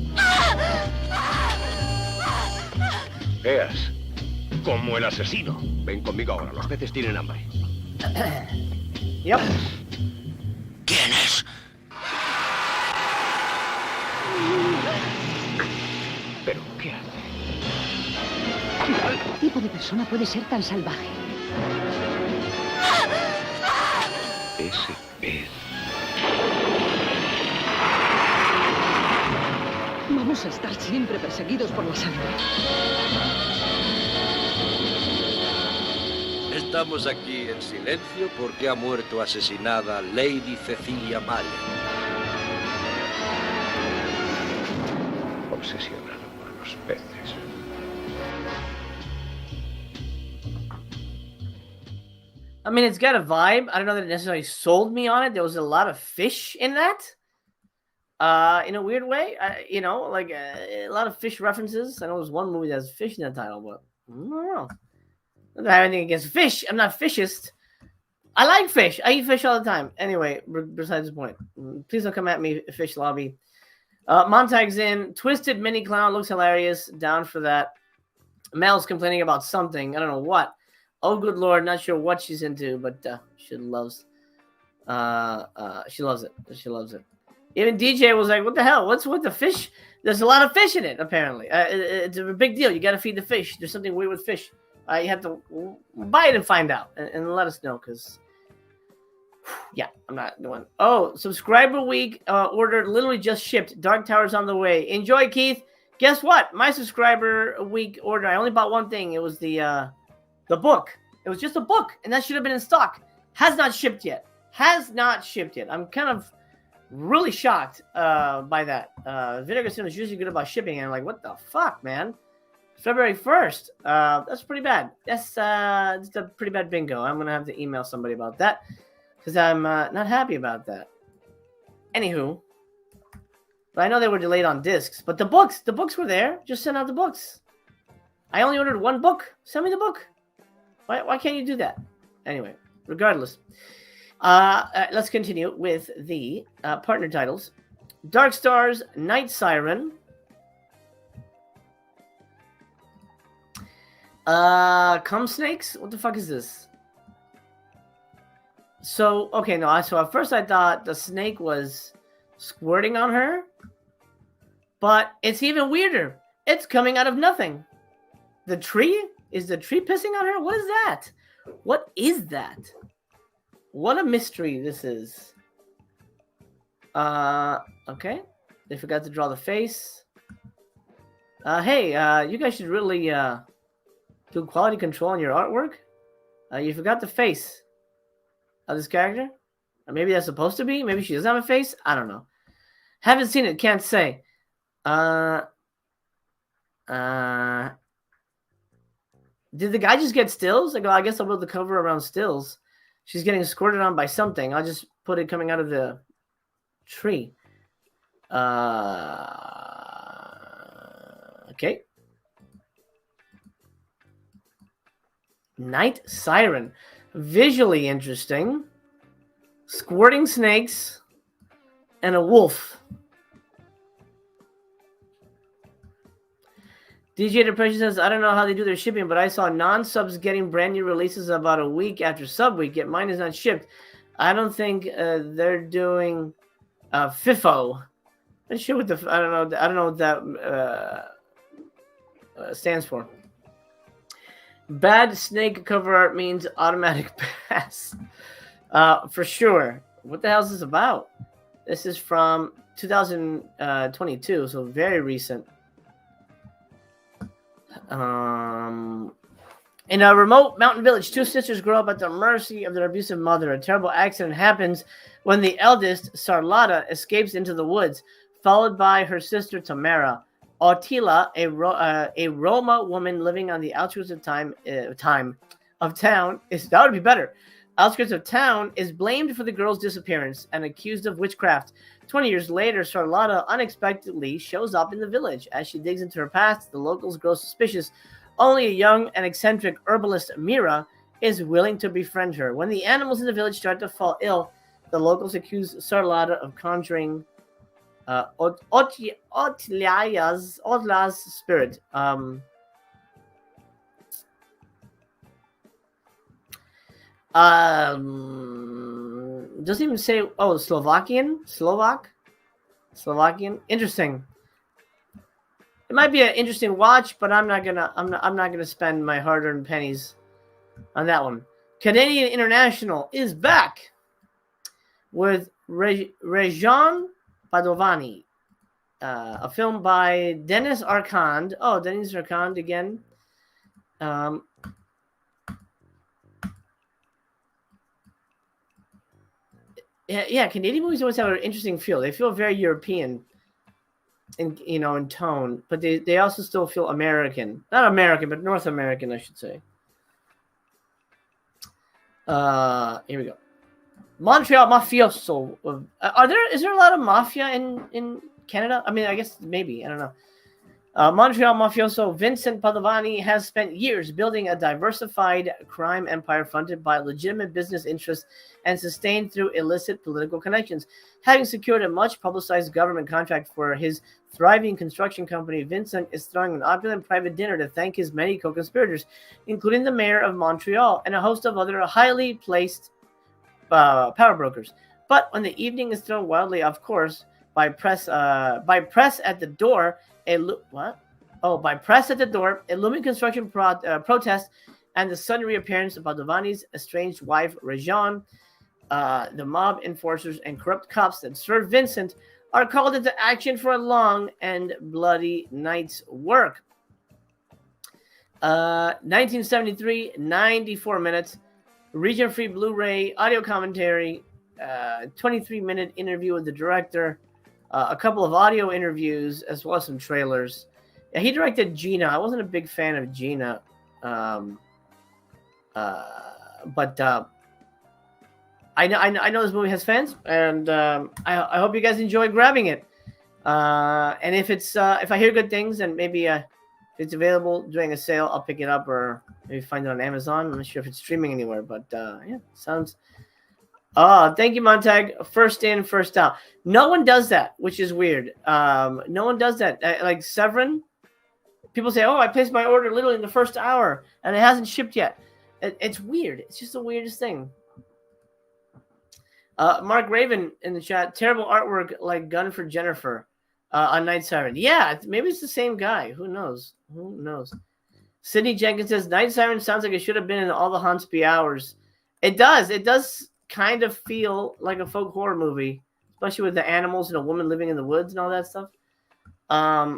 Veas, como el asesino. Ven conmigo ahora, los peces tienen hambre. Yep. ¿Quién es? ¿Pero qué hace? ¿Qué tipo de persona puede ser tan salvaje? Ese pez. Vamos a estar siempre perseguidos por la sangre. Estamos aquí en silencio porque ha muerto asesinada Lady Cecilia Mayer. Obsesionado por los peces. I mean, it's got a vibe. I don't know that it necessarily sold me on it. There was a lot of fish in that. In a weird way. You know, like a lot of fish references. I know there's one movie that has fish in the title, but I don't know. I don't have anything against fish. I'm not fishist. I like fish. I eat fish all the time. Anyway, besides the point. Please don't come at me, Fish Lobby. Montag's in. Twisted Mini Clown looks hilarious. Down for that. Mel's complaining about something. I don't know what. Oh, good Lord. Not sure what she's into, but she loves it. She loves it. Even DJ was like, what the hell? What's with the fish? There's a lot of fish in it, apparently. It's a big deal. You got to feed the fish. There's something weird with fish. You have to buy it and find out and let us know because, yeah, I'm not doing. Oh, subscriber week order literally just shipped. Dark Tower's on the way. Enjoy, Keith. Guess what? My subscriber week order, I only bought one thing. It was the book. It was just a book, and that should have been in stock. Has not shipped yet. I'm kind of really shocked by that. Vinegar is usually good about shipping, and I'm like, what the fuck, man? February 1st. That's pretty bad. That's a pretty bad bingo. I'm going to have to email somebody about that because I'm not happy about that. Anywho, but I know they were delayed on discs, but the books were there. Just send out the books. I only ordered one book. Send me the book. Why can't you do that? Anyway, regardless. Let's continue with the partner titles. Dark Stars, Night Siren. Cum Snakes? What the fuck is this? So, okay, no. So at first I thought the snake was squirting on her. But it's even weirder. It's coming out of nothing. The tree? Is the tree pissing on her? What is that? What is that? What a mystery this is. Okay. They forgot to draw the face. Hey, you guys should really do quality control on your artwork. You forgot the face of this character. Or maybe that's supposed to be. Maybe she doesn't have a face. I don't know. Haven't seen it. Can't say. Did the guy just get stills? I guess I'll build the cover around stills. She's getting squirted on by something. I'll just put it coming out of the tree. Okay. Night Siren. Visually interesting. Squirting snakes. And a wolf. DJ Depression says, I don't know how they do their shipping, but I saw non-subs getting brand new releases about a week after sub week, yet mine is not shipped. I don't think they're doing FIFO. I'm sure what I don't know what that stands for. Bad snake cover art means automatic pass. For sure. What the hell is this about? This is from 2022, so very recent. In a remote mountain village, two sisters grow up at the mercy of their abusive mother. A terrible accident happens when the eldest, Sarlata, escapes into the woods, followed by her sister Tamara. Attila, a Roma woman living on the outskirts of town, is blamed for the girl's disappearance and accused of witchcraft. 20 years later, Charlotta unexpectedly shows up in the village. As she digs into her past, the locals grow suspicious. Only a young and eccentric herbalist, Mira, is willing to befriend her. When the animals in the village start to fall ill, the locals accuse Charlotta of conjuring Otla's spirit. Doesn't even say. Oh, Slovakian. Interesting. It might be an interesting watch, but I'm not gonna spend my hard-earned pennies on that one. Canadian International is back with Réjean Padovani, a film by Denis Arcand. Oh, Denis Arcand again. Yeah, Canadian movies always have an interesting feel. They feel very European in tone, but they also still feel American. Not American, but North American, I should say. Here we go. Montreal Mafioso. Is there a lot of mafia in Canada? I mean, I guess maybe. I don't know. Montreal Mafioso Vincent Padovani has spent years building a diversified crime empire fronted by legitimate business interests and sustained through illicit political connections. Having secured a much-publicized government contract for his thriving construction company, Vincent is throwing an opulent private dinner to thank his many co-conspirators, including the mayor of Montreal and a host of other highly placed power brokers. But when the evening is thrown wildly off course by press at the door, by press at the door, a looming construction protest, and the sudden reappearance of Padovani's estranged wife, Réjean, the mob enforcers and corrupt cops that serve Vincent are called into action for a long and bloody night's work. 1973, 94 minutes, region-free Blu-ray, audio commentary, 23-minute interview with the director, a couple of audio interviews, as well as some trailers. Yeah, he directed Gina. I wasn't a big fan of Gina, but I know this movie has fans, and I hope you guys enjoy grabbing it. And if I hear good things, and maybe if it's available during a sale, I'll pick it up, or maybe find it on Amazon. I'm not sure if it's streaming anywhere, but yeah, sounds. Oh, thank you, Montag. First in, first out. No one does that, which is weird. No one does that. Like Severin, people say, "Oh, I placed my order literally in the first hour, and it hasn't shipped yet." It's weird. It's just the weirdest thing. Mark Raven in the chat. Terrible artwork, like Gun for Jennifer on Night Siren. Yeah, maybe it's the same guy. Who knows? Who knows? Sydney Jenkins says Night Siren sounds like it should have been in All the Haunts Be Ours. It does. It does kind of feel like a folk horror movie, especially with the animals and a woman living in the woods and all that stuff. Yeah,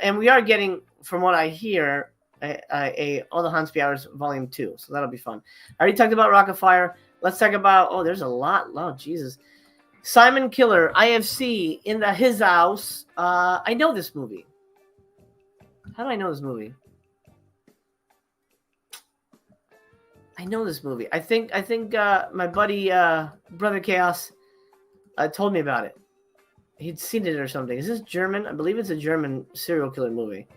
and we are getting, from what I hear, a All the Haunts Be Ours Volume 2, so that'll be fun. I already talked about Rock of Fire. Let's talk about, there's a lot. Oh, Jesus. Simon Killer, IFC, in his house. I know this movie. How do I know this movie? I know this movie. I think my buddy, Brother Chaos, told me about it. He'd seen it or something. Is this German? I believe it's a German serial killer movie.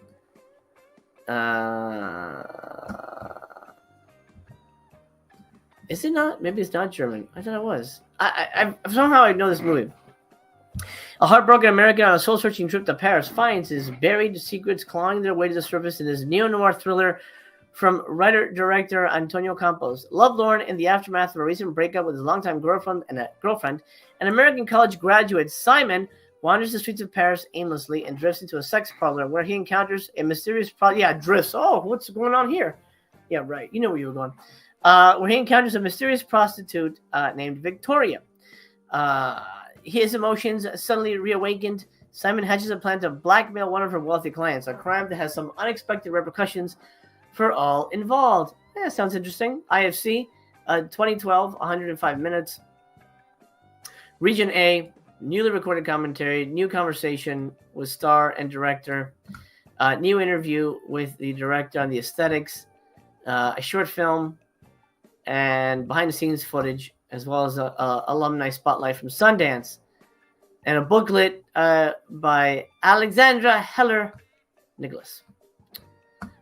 Is it not? Maybe it's not German. I thought it was. I somehow I know this movie. A heartbroken American on a soul-searching trip to Paris finds his buried secrets clawing their way to the surface in this neo-noir thriller from writer-director Antonio Campos. Lovelorn in the aftermath of a recent breakup with his longtime girlfriend, an American college graduate, Simon, wanders the streets of Paris aimlessly and drifts into a sex parlor where he encounters a mysterious drifts. Oh, what's going on here? Yeah, right. You know where you were going. Where he encounters a mysterious prostitute named Victoria. His emotions suddenly reawakened. Simon hatches a plan to blackmail one of her wealthy clients, a crime that has some unexpected repercussions for all involved. Yeah, sounds interesting. IFC, 2012, 105 minutes. Region A, newly recorded commentary, new conversation with star and director, new interview with the director on the aesthetics, a short film, and behind-the-scenes footage, as well as a alumni spotlight from Sundance, and a booklet by Alexandra Heller Nicholas.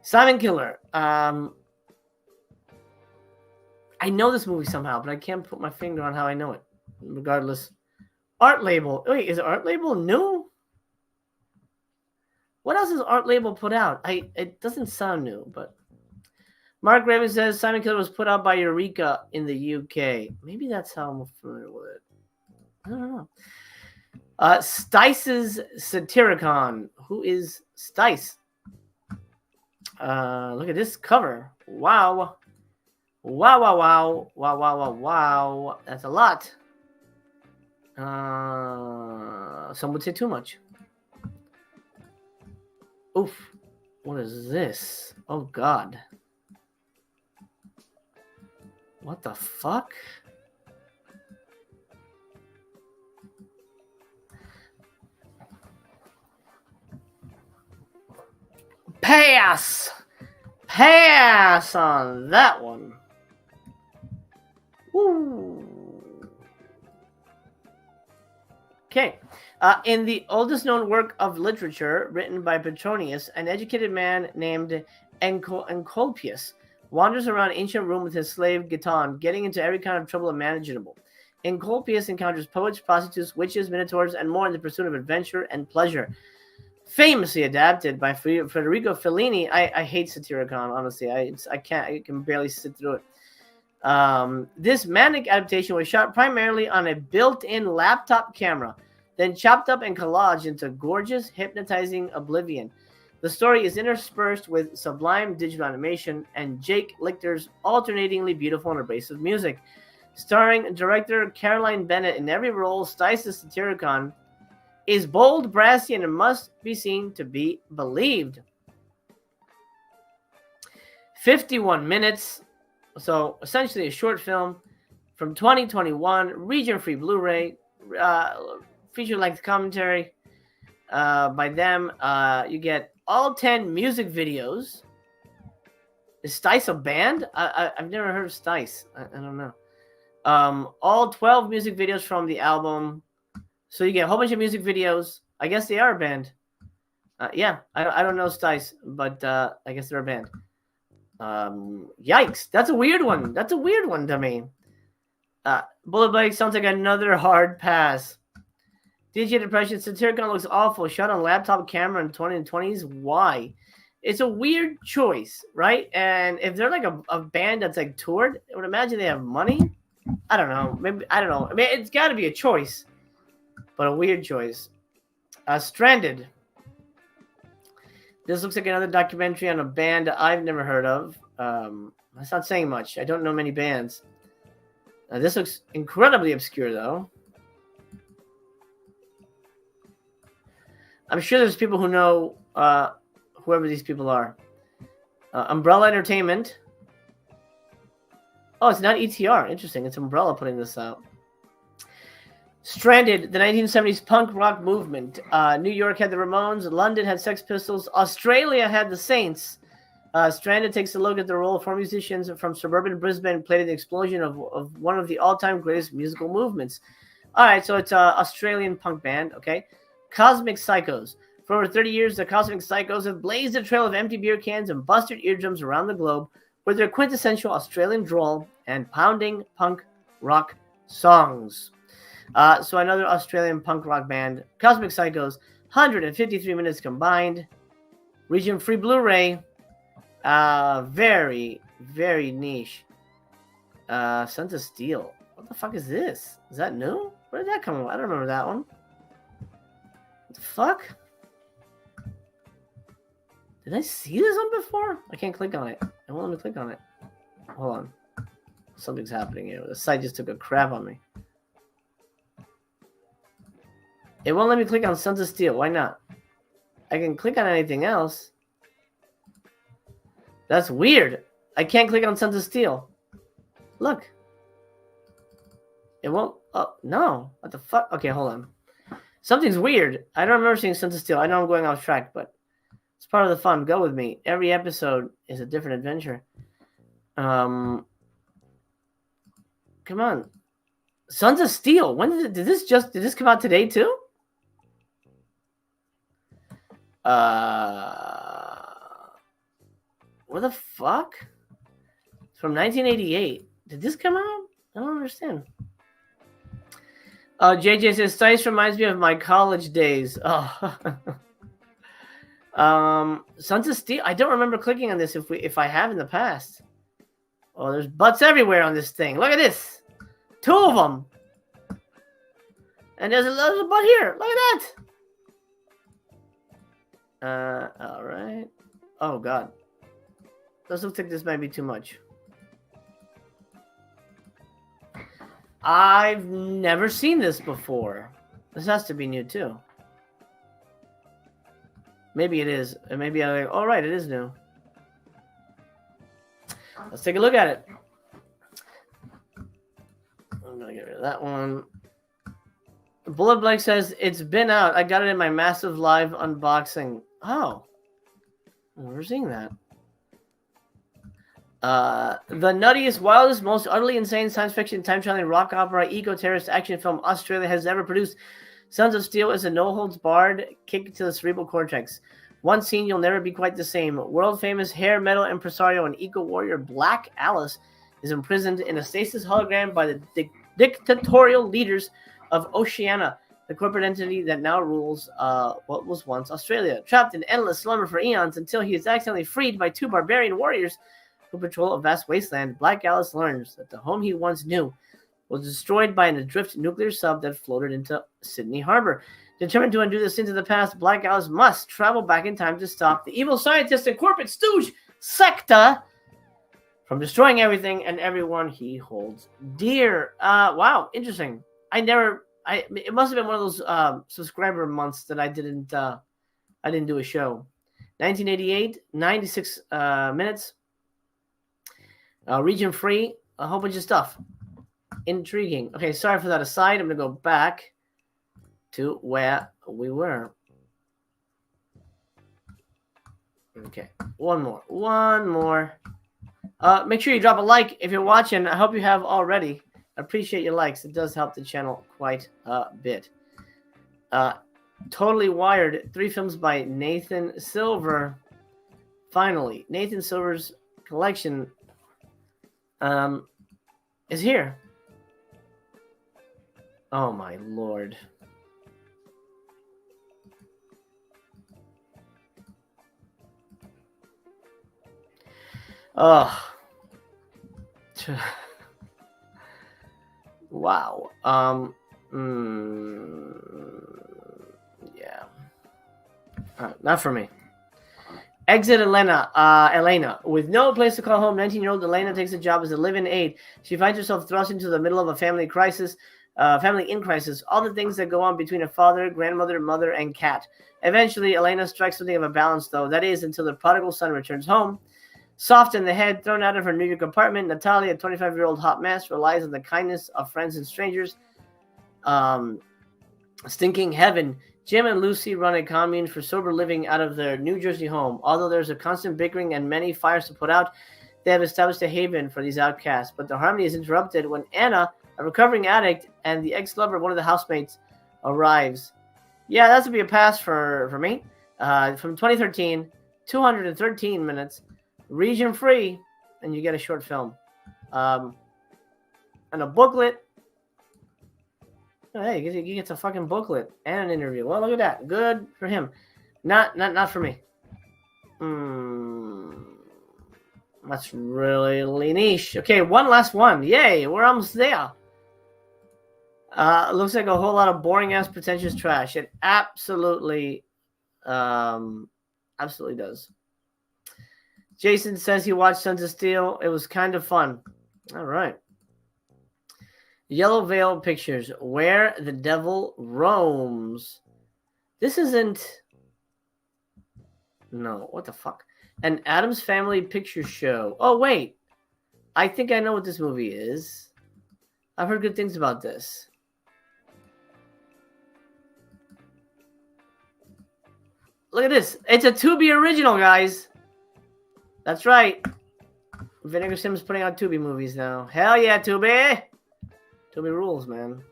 Simon Killer. I know this movie somehow, but I can't put my finger on how I know it. Regardless. Art Label. Wait, is Art Label new? What else has Art Label put out? It doesn't sound new, but... Mark Raven says Simon Killer was put out by Eureka in the UK. Maybe that's how I'm familiar with it. I don't know. Stice's Satyricon. Who is Stice? Look at this cover. Wow. Wow, wow, wow. Wow, wow, wow, wow. That's a lot. Some would say too much. Oof. What is this? Oh, God. What the fuck? Pass! Pass on that one. Woo. Okay. In the oldest known work of literature written by Petronius, an educated man named Encolpius wanders around ancient Rome with his slave Giton, getting into every kind of trouble imaginable. Encolpius encounters poets, prostitutes, witches, minotaurs, and more in the pursuit of adventure and pleasure. Famously adapted by Federico Fellini. I hate Satyricon, honestly. I can barely sit through it. This manic adaptation was shot primarily on a built-in laptop camera, then chopped up and collaged into gorgeous, hypnotizing oblivion. The story is interspersed with sublime digital animation and Jake Lichter's alternatingly beautiful and abrasive music. Starring director Caroline Bennett in every role, Stice's Satyricon is bold, brassy, and it must be seen to be believed. 51 minutes. So essentially a short film from 2021, region-free Blu-ray, feature-length commentary by them. You get all 10 music videos. Is Stice a band? I've never heard of Stice. I don't know. All 12 music videos from the album. So you get a whole bunch of music videos. I guess they are a band. Yeah, I don't know Stice, but I guess they're a band. Yikes. That's a weird one. That's a weird one to me. Bullet Blake sounds like another hard pass. DJ Depression, Satyricon looks awful. Shot on laptop camera in 2020s. Why? It's a weird choice, right? And if they're like a band that's like toured, I would imagine they have money. I don't know. Maybe I don't know. I mean, it's got to be a choice, but a weird choice. Stranded. This looks like another documentary on a band I've never heard of. That's not saying much. I don't know many bands. This looks incredibly obscure, though. I'm sure there's people who know whoever these people are. Umbrella Entertainment. Oh, it's not ETR. Interesting. It's Umbrella putting this out. Stranded, the 1970s punk rock movement. New York had the Ramones. London had Sex Pistols. Australia had the Saints. Stranded takes a look at the role of four musicians from suburban Brisbane played in the explosion of one of the all-time greatest musical movements. All right, so it's an Australian punk band, okay? Cosmic Psychos. For over 30 years, the Cosmic Psychos have blazed a trail of empty beer cans and busted eardrums around the globe with their quintessential Australian drawl and pounding punk rock songs. So another Australian punk rock band, Cosmic Psychos, 153 minutes combined. Region free Blu-ray. Very, very niche. Sons of Steel. What the fuck is this? Is that new? Where did that come from? I don't remember that one. What the fuck? Did I see this one before? I can't click on it. I won't let me click on it. Hold on. Something's happening here. The site just took a crap on me. It won't let me click on Sons of Steel. Why not? I can click on anything else. That's weird. I can't click on Sons of Steel. Look. It won't. Oh, no. What the fuck? Okay, hold on. Something's weird. I don't remember seeing Sons of Steel. I know I'm going off track, but it's part of the fun. Go with me. Every episode is a different adventure. Come on. Sons of Steel. When did this come out today too? What the fuck? It's from 1988. Did this come out? I don't understand. JJ says, Stice reminds me of my college days. Oh. Sons of Steel. I don't remember clicking on this if I have in the past. Oh, there's butts everywhere on this thing. Look at this. 2 of them. And there's a butt here. Look at that. All right. Oh, God. Doesn't think this might be too much. I've never seen this before. This has to be new, too. Maybe it is. And maybe I'm like, all right, it is new. Let's take a look at it. I'm going to get rid of that one. Bullet Blake says, it's been out. I got it in my massive live unboxing. Oh. I've never seen that. The nuttiest, wildest, most utterly insane science fiction, time-traveling rock opera, eco-terrorist action film Australia has ever produced. Sons of Steel is a no-holds-barred kick to the cerebral cortex. One scene you'll never be quite the same. World-famous hair metal impresario and eco-warrior Black Alice is imprisoned in a stasis hologram by the dictatorial leaders of Oceania, the corporate entity that now rules what was once Australia. Trapped in endless slumber for eons until he is accidentally freed by 2 barbarian warriors who patrol a vast wasteland, Black Alice learns that the home he once knew was destroyed by an adrift nuclear sub that floated into Sydney Harbor. Determined to undo this into the past, Black Alice must travel back in time to stop the evil scientist and corporate stooge Secta from destroying everything and everyone he holds dear. Wow, interesting. I never it must have been one of those subscriber months that I didn't do a show. 1988, 96 minutes. Region free, a whole bunch of stuff. Intriguing. Okay, sorry for that aside. I'm gonna go back to where we were. Okay, one more. Make sure you drop a like if you're watching. I hope you have already. I appreciate your likes. It does help the channel quite a bit. Totally Wired, 3 films by Nathan Silver. Finally, Nathan Silver's collection is here. Oh my lord. Oh. Wow. Yeah. Not for me. Exit Elena. With no place to call home, 19-year-old Elena takes a job as a live-in aide. She finds herself thrust into the middle of a family in crisis. All the things that go on between a father, grandmother, mother, and cat. Eventually, Elena strikes something of a balance, though. That is, until the prodigal son returns home. Soft in the head, thrown out of her New York apartment, Natalia, a 25-year-old hot mess, relies on the kindness of friends and strangers. Stinking heaven. Jim and Lucy run a commune for sober living out of their New Jersey home. Although there's a constant bickering and many fires to put out, they have established a haven for these outcasts. But the harmony is interrupted when Anna, a recovering addict, and the ex-lover of one of the housemates arrives. Yeah, that would be a pass for me. From 2013, 213 minutes. Region free, and you get a short film, and a booklet. Oh, hey, he gets a fucking booklet and an interview. Well, look at that. Good for him. Not for me. That's really niche. Okay, one last one. Yay, we're almost there. Looks like a whole lot of boring ass pretentious trash. It absolutely does. Jason says he watched Sons of Steel. It was kind of fun. All right. Yellow Veil Pictures, Where the Devil Roams. This isn't... No, what the fuck? An Addams Family Picture Show. Oh, wait. I think I know what this movie is. I've heard good things about this. Look at this. It's a Tubi original, guys. That's right. Vinegar Sims putting out Tubi movies now. Hell yeah, Tubi! Tubi rules, man.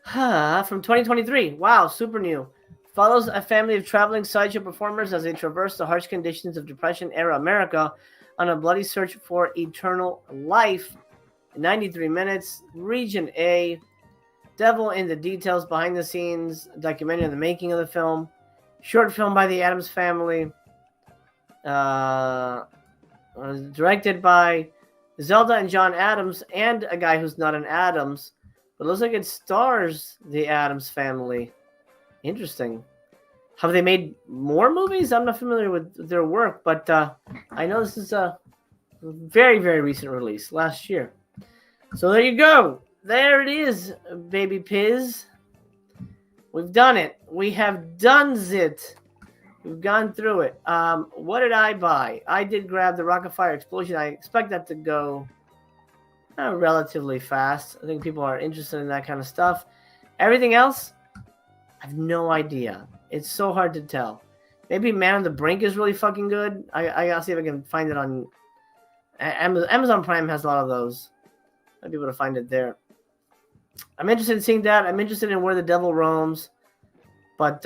From 2023. Wow, super new. Follows a family of traveling sideshow performers as they traverse the harsh conditions of Depression-era America on a bloody search for eternal life. 93 minutes. Region A. Devil in the details, behind the scenes, documentary on the making of the film. Short film by the Addams Family. Directed by Zelda and John Adams and a guy who's not an Adams, but looks like it stars the Addams Family. Interesting. Have they made more movies? I'm not familiar with their work, but I know this is a very, very recent release, last year. So there you go. There it is, baby Piz. We've done it. We have done it. We've gone through it. What did I buy? I did grab the Rocket Fire Explosion. I expect that to go relatively fast. I think people are interested in that kind of stuff. Everything else, I have no idea. It's so hard to tell. Maybe Man on the Brink is really fucking good. I gotta see if I can find it on Amazon Prime. Has a lot of those. I'll be able to find it there. I'm interested in seeing that. I'm interested in Where the Devil Roams, but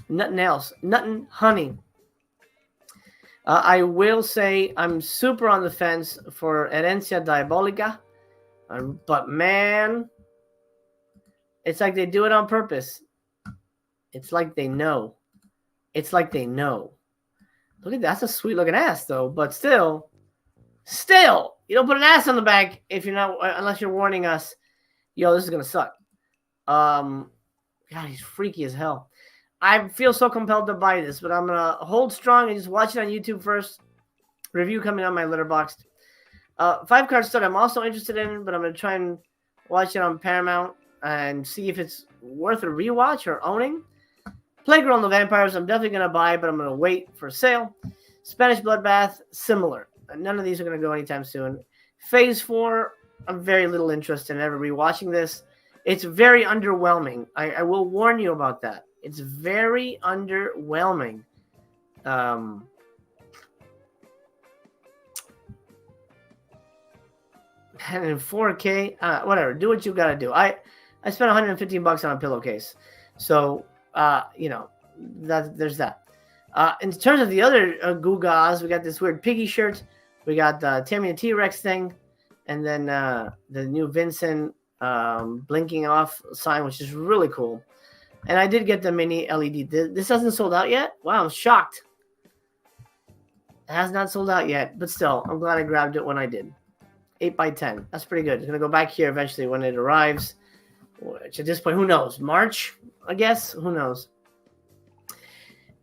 nothing else. Nothing, honey. I will say I'm super on the fence for Herencia Diabolica, but man, it's like they do it on purpose. It's like they know. It's like they know. Look at that. That's a sweet looking ass, though. But still, you don't put an ass on the back if you're not, unless you're warning us, yo, this is gonna suck. God, he's freaky as hell. I feel so compelled to buy this, but I'm gonna hold strong and just watch it on YouTube first. Review coming on my Letterboxd. 5 card stud I'm also interested in, but I'm gonna try and watch it on Paramount and see if it's worth a rewatch or owning. Playground of the Vampires, I'm definitely going to buy, but I'm going to wait for sale. Spanish Bloodbath, similar. None of these are going to go anytime soon. Phase 4, I'm very little interested in ever rewatching this. It's very underwhelming. I will warn you about that. It's very underwhelming. And in 4K, whatever. Do what you got to do. I spent $115 on a pillowcase. So, there's that. In terms of the other Gugas, we got this weird piggy shirt. We got the Tammy and T-Rex thing. And then the new Vincent blinking off sign, which is really cool. And I did get the mini LED. This hasn't sold out yet? Wow, I'm shocked. It has not sold out yet. But still, I'm glad I grabbed it when I did. 8x10. That's pretty good. It's going to go back here eventually when it arrives. Which at this point, who knows? March, I guess? Who knows?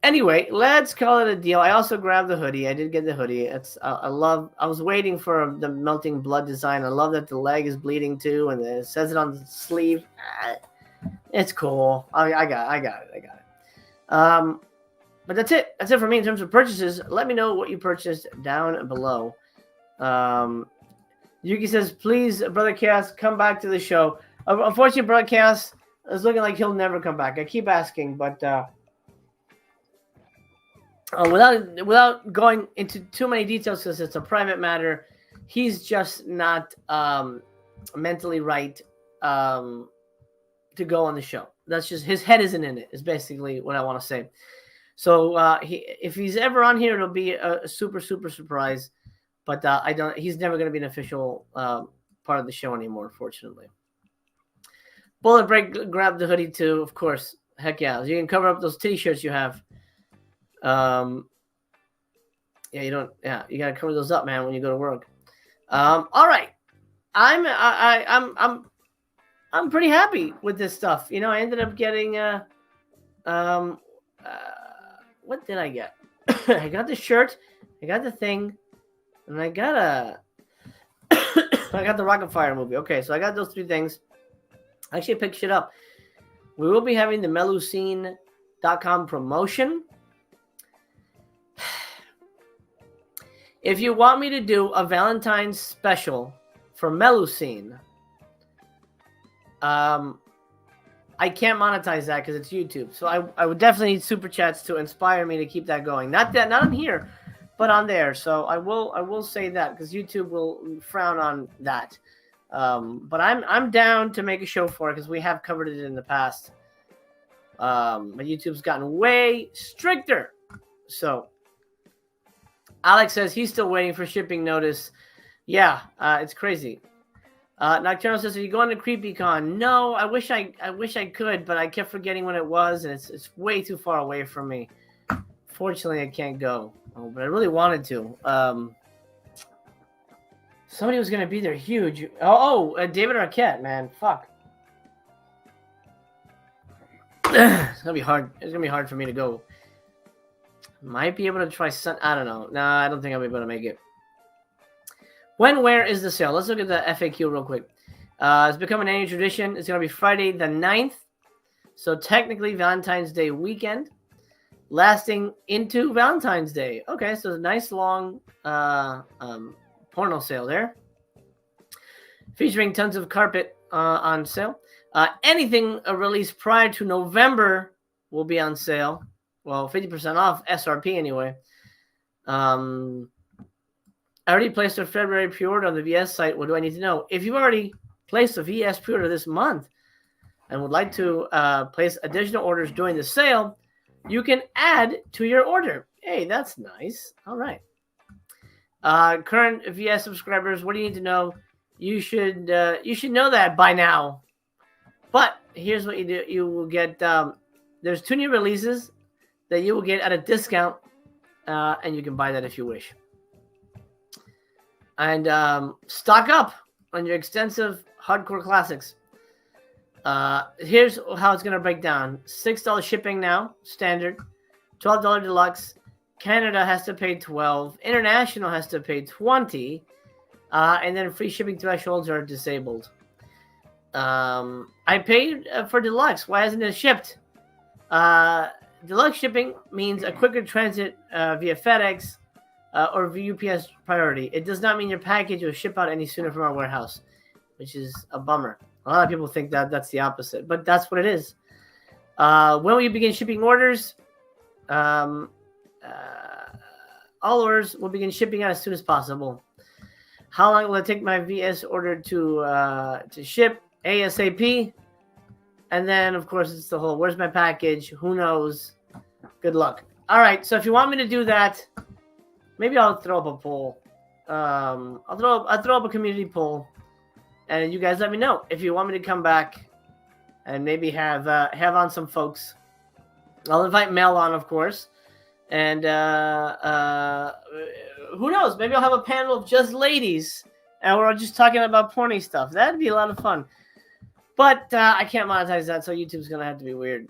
Anyway, let's call it a deal. I also grabbed the hoodie. I did get the hoodie. I was waiting for the melting blood design. I love that the leg is bleeding too, and it says it on the sleeve. It's cool. I got it. But that's it. That's it for me in terms of purchases. Let me know what you purchased down below. Yuki says, please, Brother Chaos, come back to the show. Unfortunately, Brother Chaos is looking like he'll never come back. I keep asking, but without going into too many details, because it's a private matter, he's just not mentally right to go on the show. That's just, his head isn't in it, is basically what I want to say. So if he's ever on here, it'll be a super, super surprise. But he's never going to be an official part of the show anymore, unfortunately. Bullet Break grabbed the hoodie too, of course. Heck yeah. You can cover up those t-shirts you have. You gotta cover those up, man, when you go to work. All right. I'm pretty happy with this stuff. You know, I ended up getting what did I get? I got the shirt, I got the thing, and I got I got the Rocket Fire movie. Okay, so I got those three things. I actually picked shit up. We will be having the Melusine.com promotion. If you want me to do a Valentine's special for Melusine, I can't monetize that because it's YouTube. So I would definitely need super chats to inspire me to keep that going. Not on here, but on there. So I will say that because YouTube will frown on that. But I'm down to make a show for it because we have covered it in the past. But YouTube's gotten way stricter. So Alex says he's still waiting for shipping notice. Yeah, it's crazy. Nocturnal says, are you going to CreepyCon? No, I wish I could, but I kept forgetting when it was, and it's way too far away from me. Fortunately, I can't go. Oh, but I really wanted to. Somebody was going to be there huge. David Arquette, man. Fuck. It's going to be hard. It's going to be hard for me to go. Might be able to try I don't know. No, I don't think I'll be able to make it. Where is the sale? Let's look at the FAQ real quick. It's become an annual tradition. It's going to be Friday the 9th. So technically Valentine's Day weekend. Lasting into Valentine's Day. Okay, so a nice long porno sale there. Featuring tons of carpet on sale. Anything released prior to November will be on sale. Well, 50% off SRP anyway. I already placed a February pre-order on the VS site. What do I need to know? If you've already placed a VS pre-order this month and would like to place additional orders during the sale, you can add to your order. Hey, that's nice. All right. Current VS subscribers, what do you need to know? You should know that by now. But here's what you do. You will get there's 2 new releases that you will get at a discount, and you can buy that if you wish. And stock up on your extensive hardcore classics. Here's how it's going to break down. $6 shipping now, standard. $12 deluxe. Canada has to pay $12. International has to pay $20. And then free shipping thresholds are disabled. I paid for deluxe. Why hasn't it shipped? Deluxe shipping means a quicker transit via FedEx or via UPS priority. It does not mean your package will ship out any sooner from our warehouse, which is a bummer. A lot of people think that that's the opposite, but that's what it is. When will you begin shipping orders? All orders will begin shipping out as soon as possible. How long will it take my VS order to ship? ASAP. And then, of course, it's the whole, where's my package? Who knows? Good luck. All right, so if you want me to do that, maybe I'll throw up a poll. I'll throw up a community poll, and you guys let me know if you want me to come back and maybe have on some folks. I'll invite Mel on, of course, and who knows? Maybe I'll have a panel of just ladies, and we're just talking about porny stuff. That'd be a lot of fun. But I can't monetize that, so YouTube's gonna have to be weird.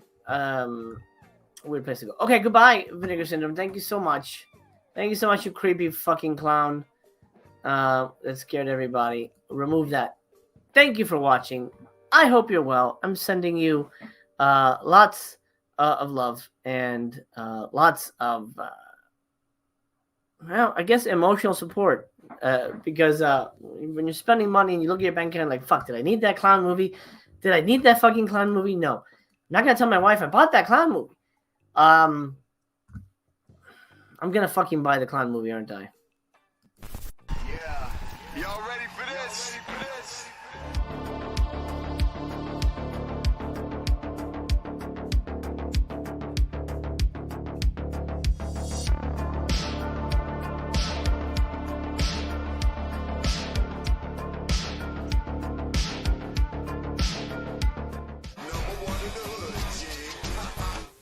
Weird place to go. Okay, goodbye, Vinegar Syndrome. Thank you so much. Thank you so much, you creepy fucking clown. That scared everybody. Remove that. Thank you for watching. I hope you're well. I'm sending you lots of love and lots of, well, I guess emotional support. Because when you're spending money and you look at your bank account like, fuck, did I need that clown movie? Did I need that fucking clown movie? No. I'm not going to tell my wife I bought that clown movie. I'm going to fucking buy the clown movie, aren't I?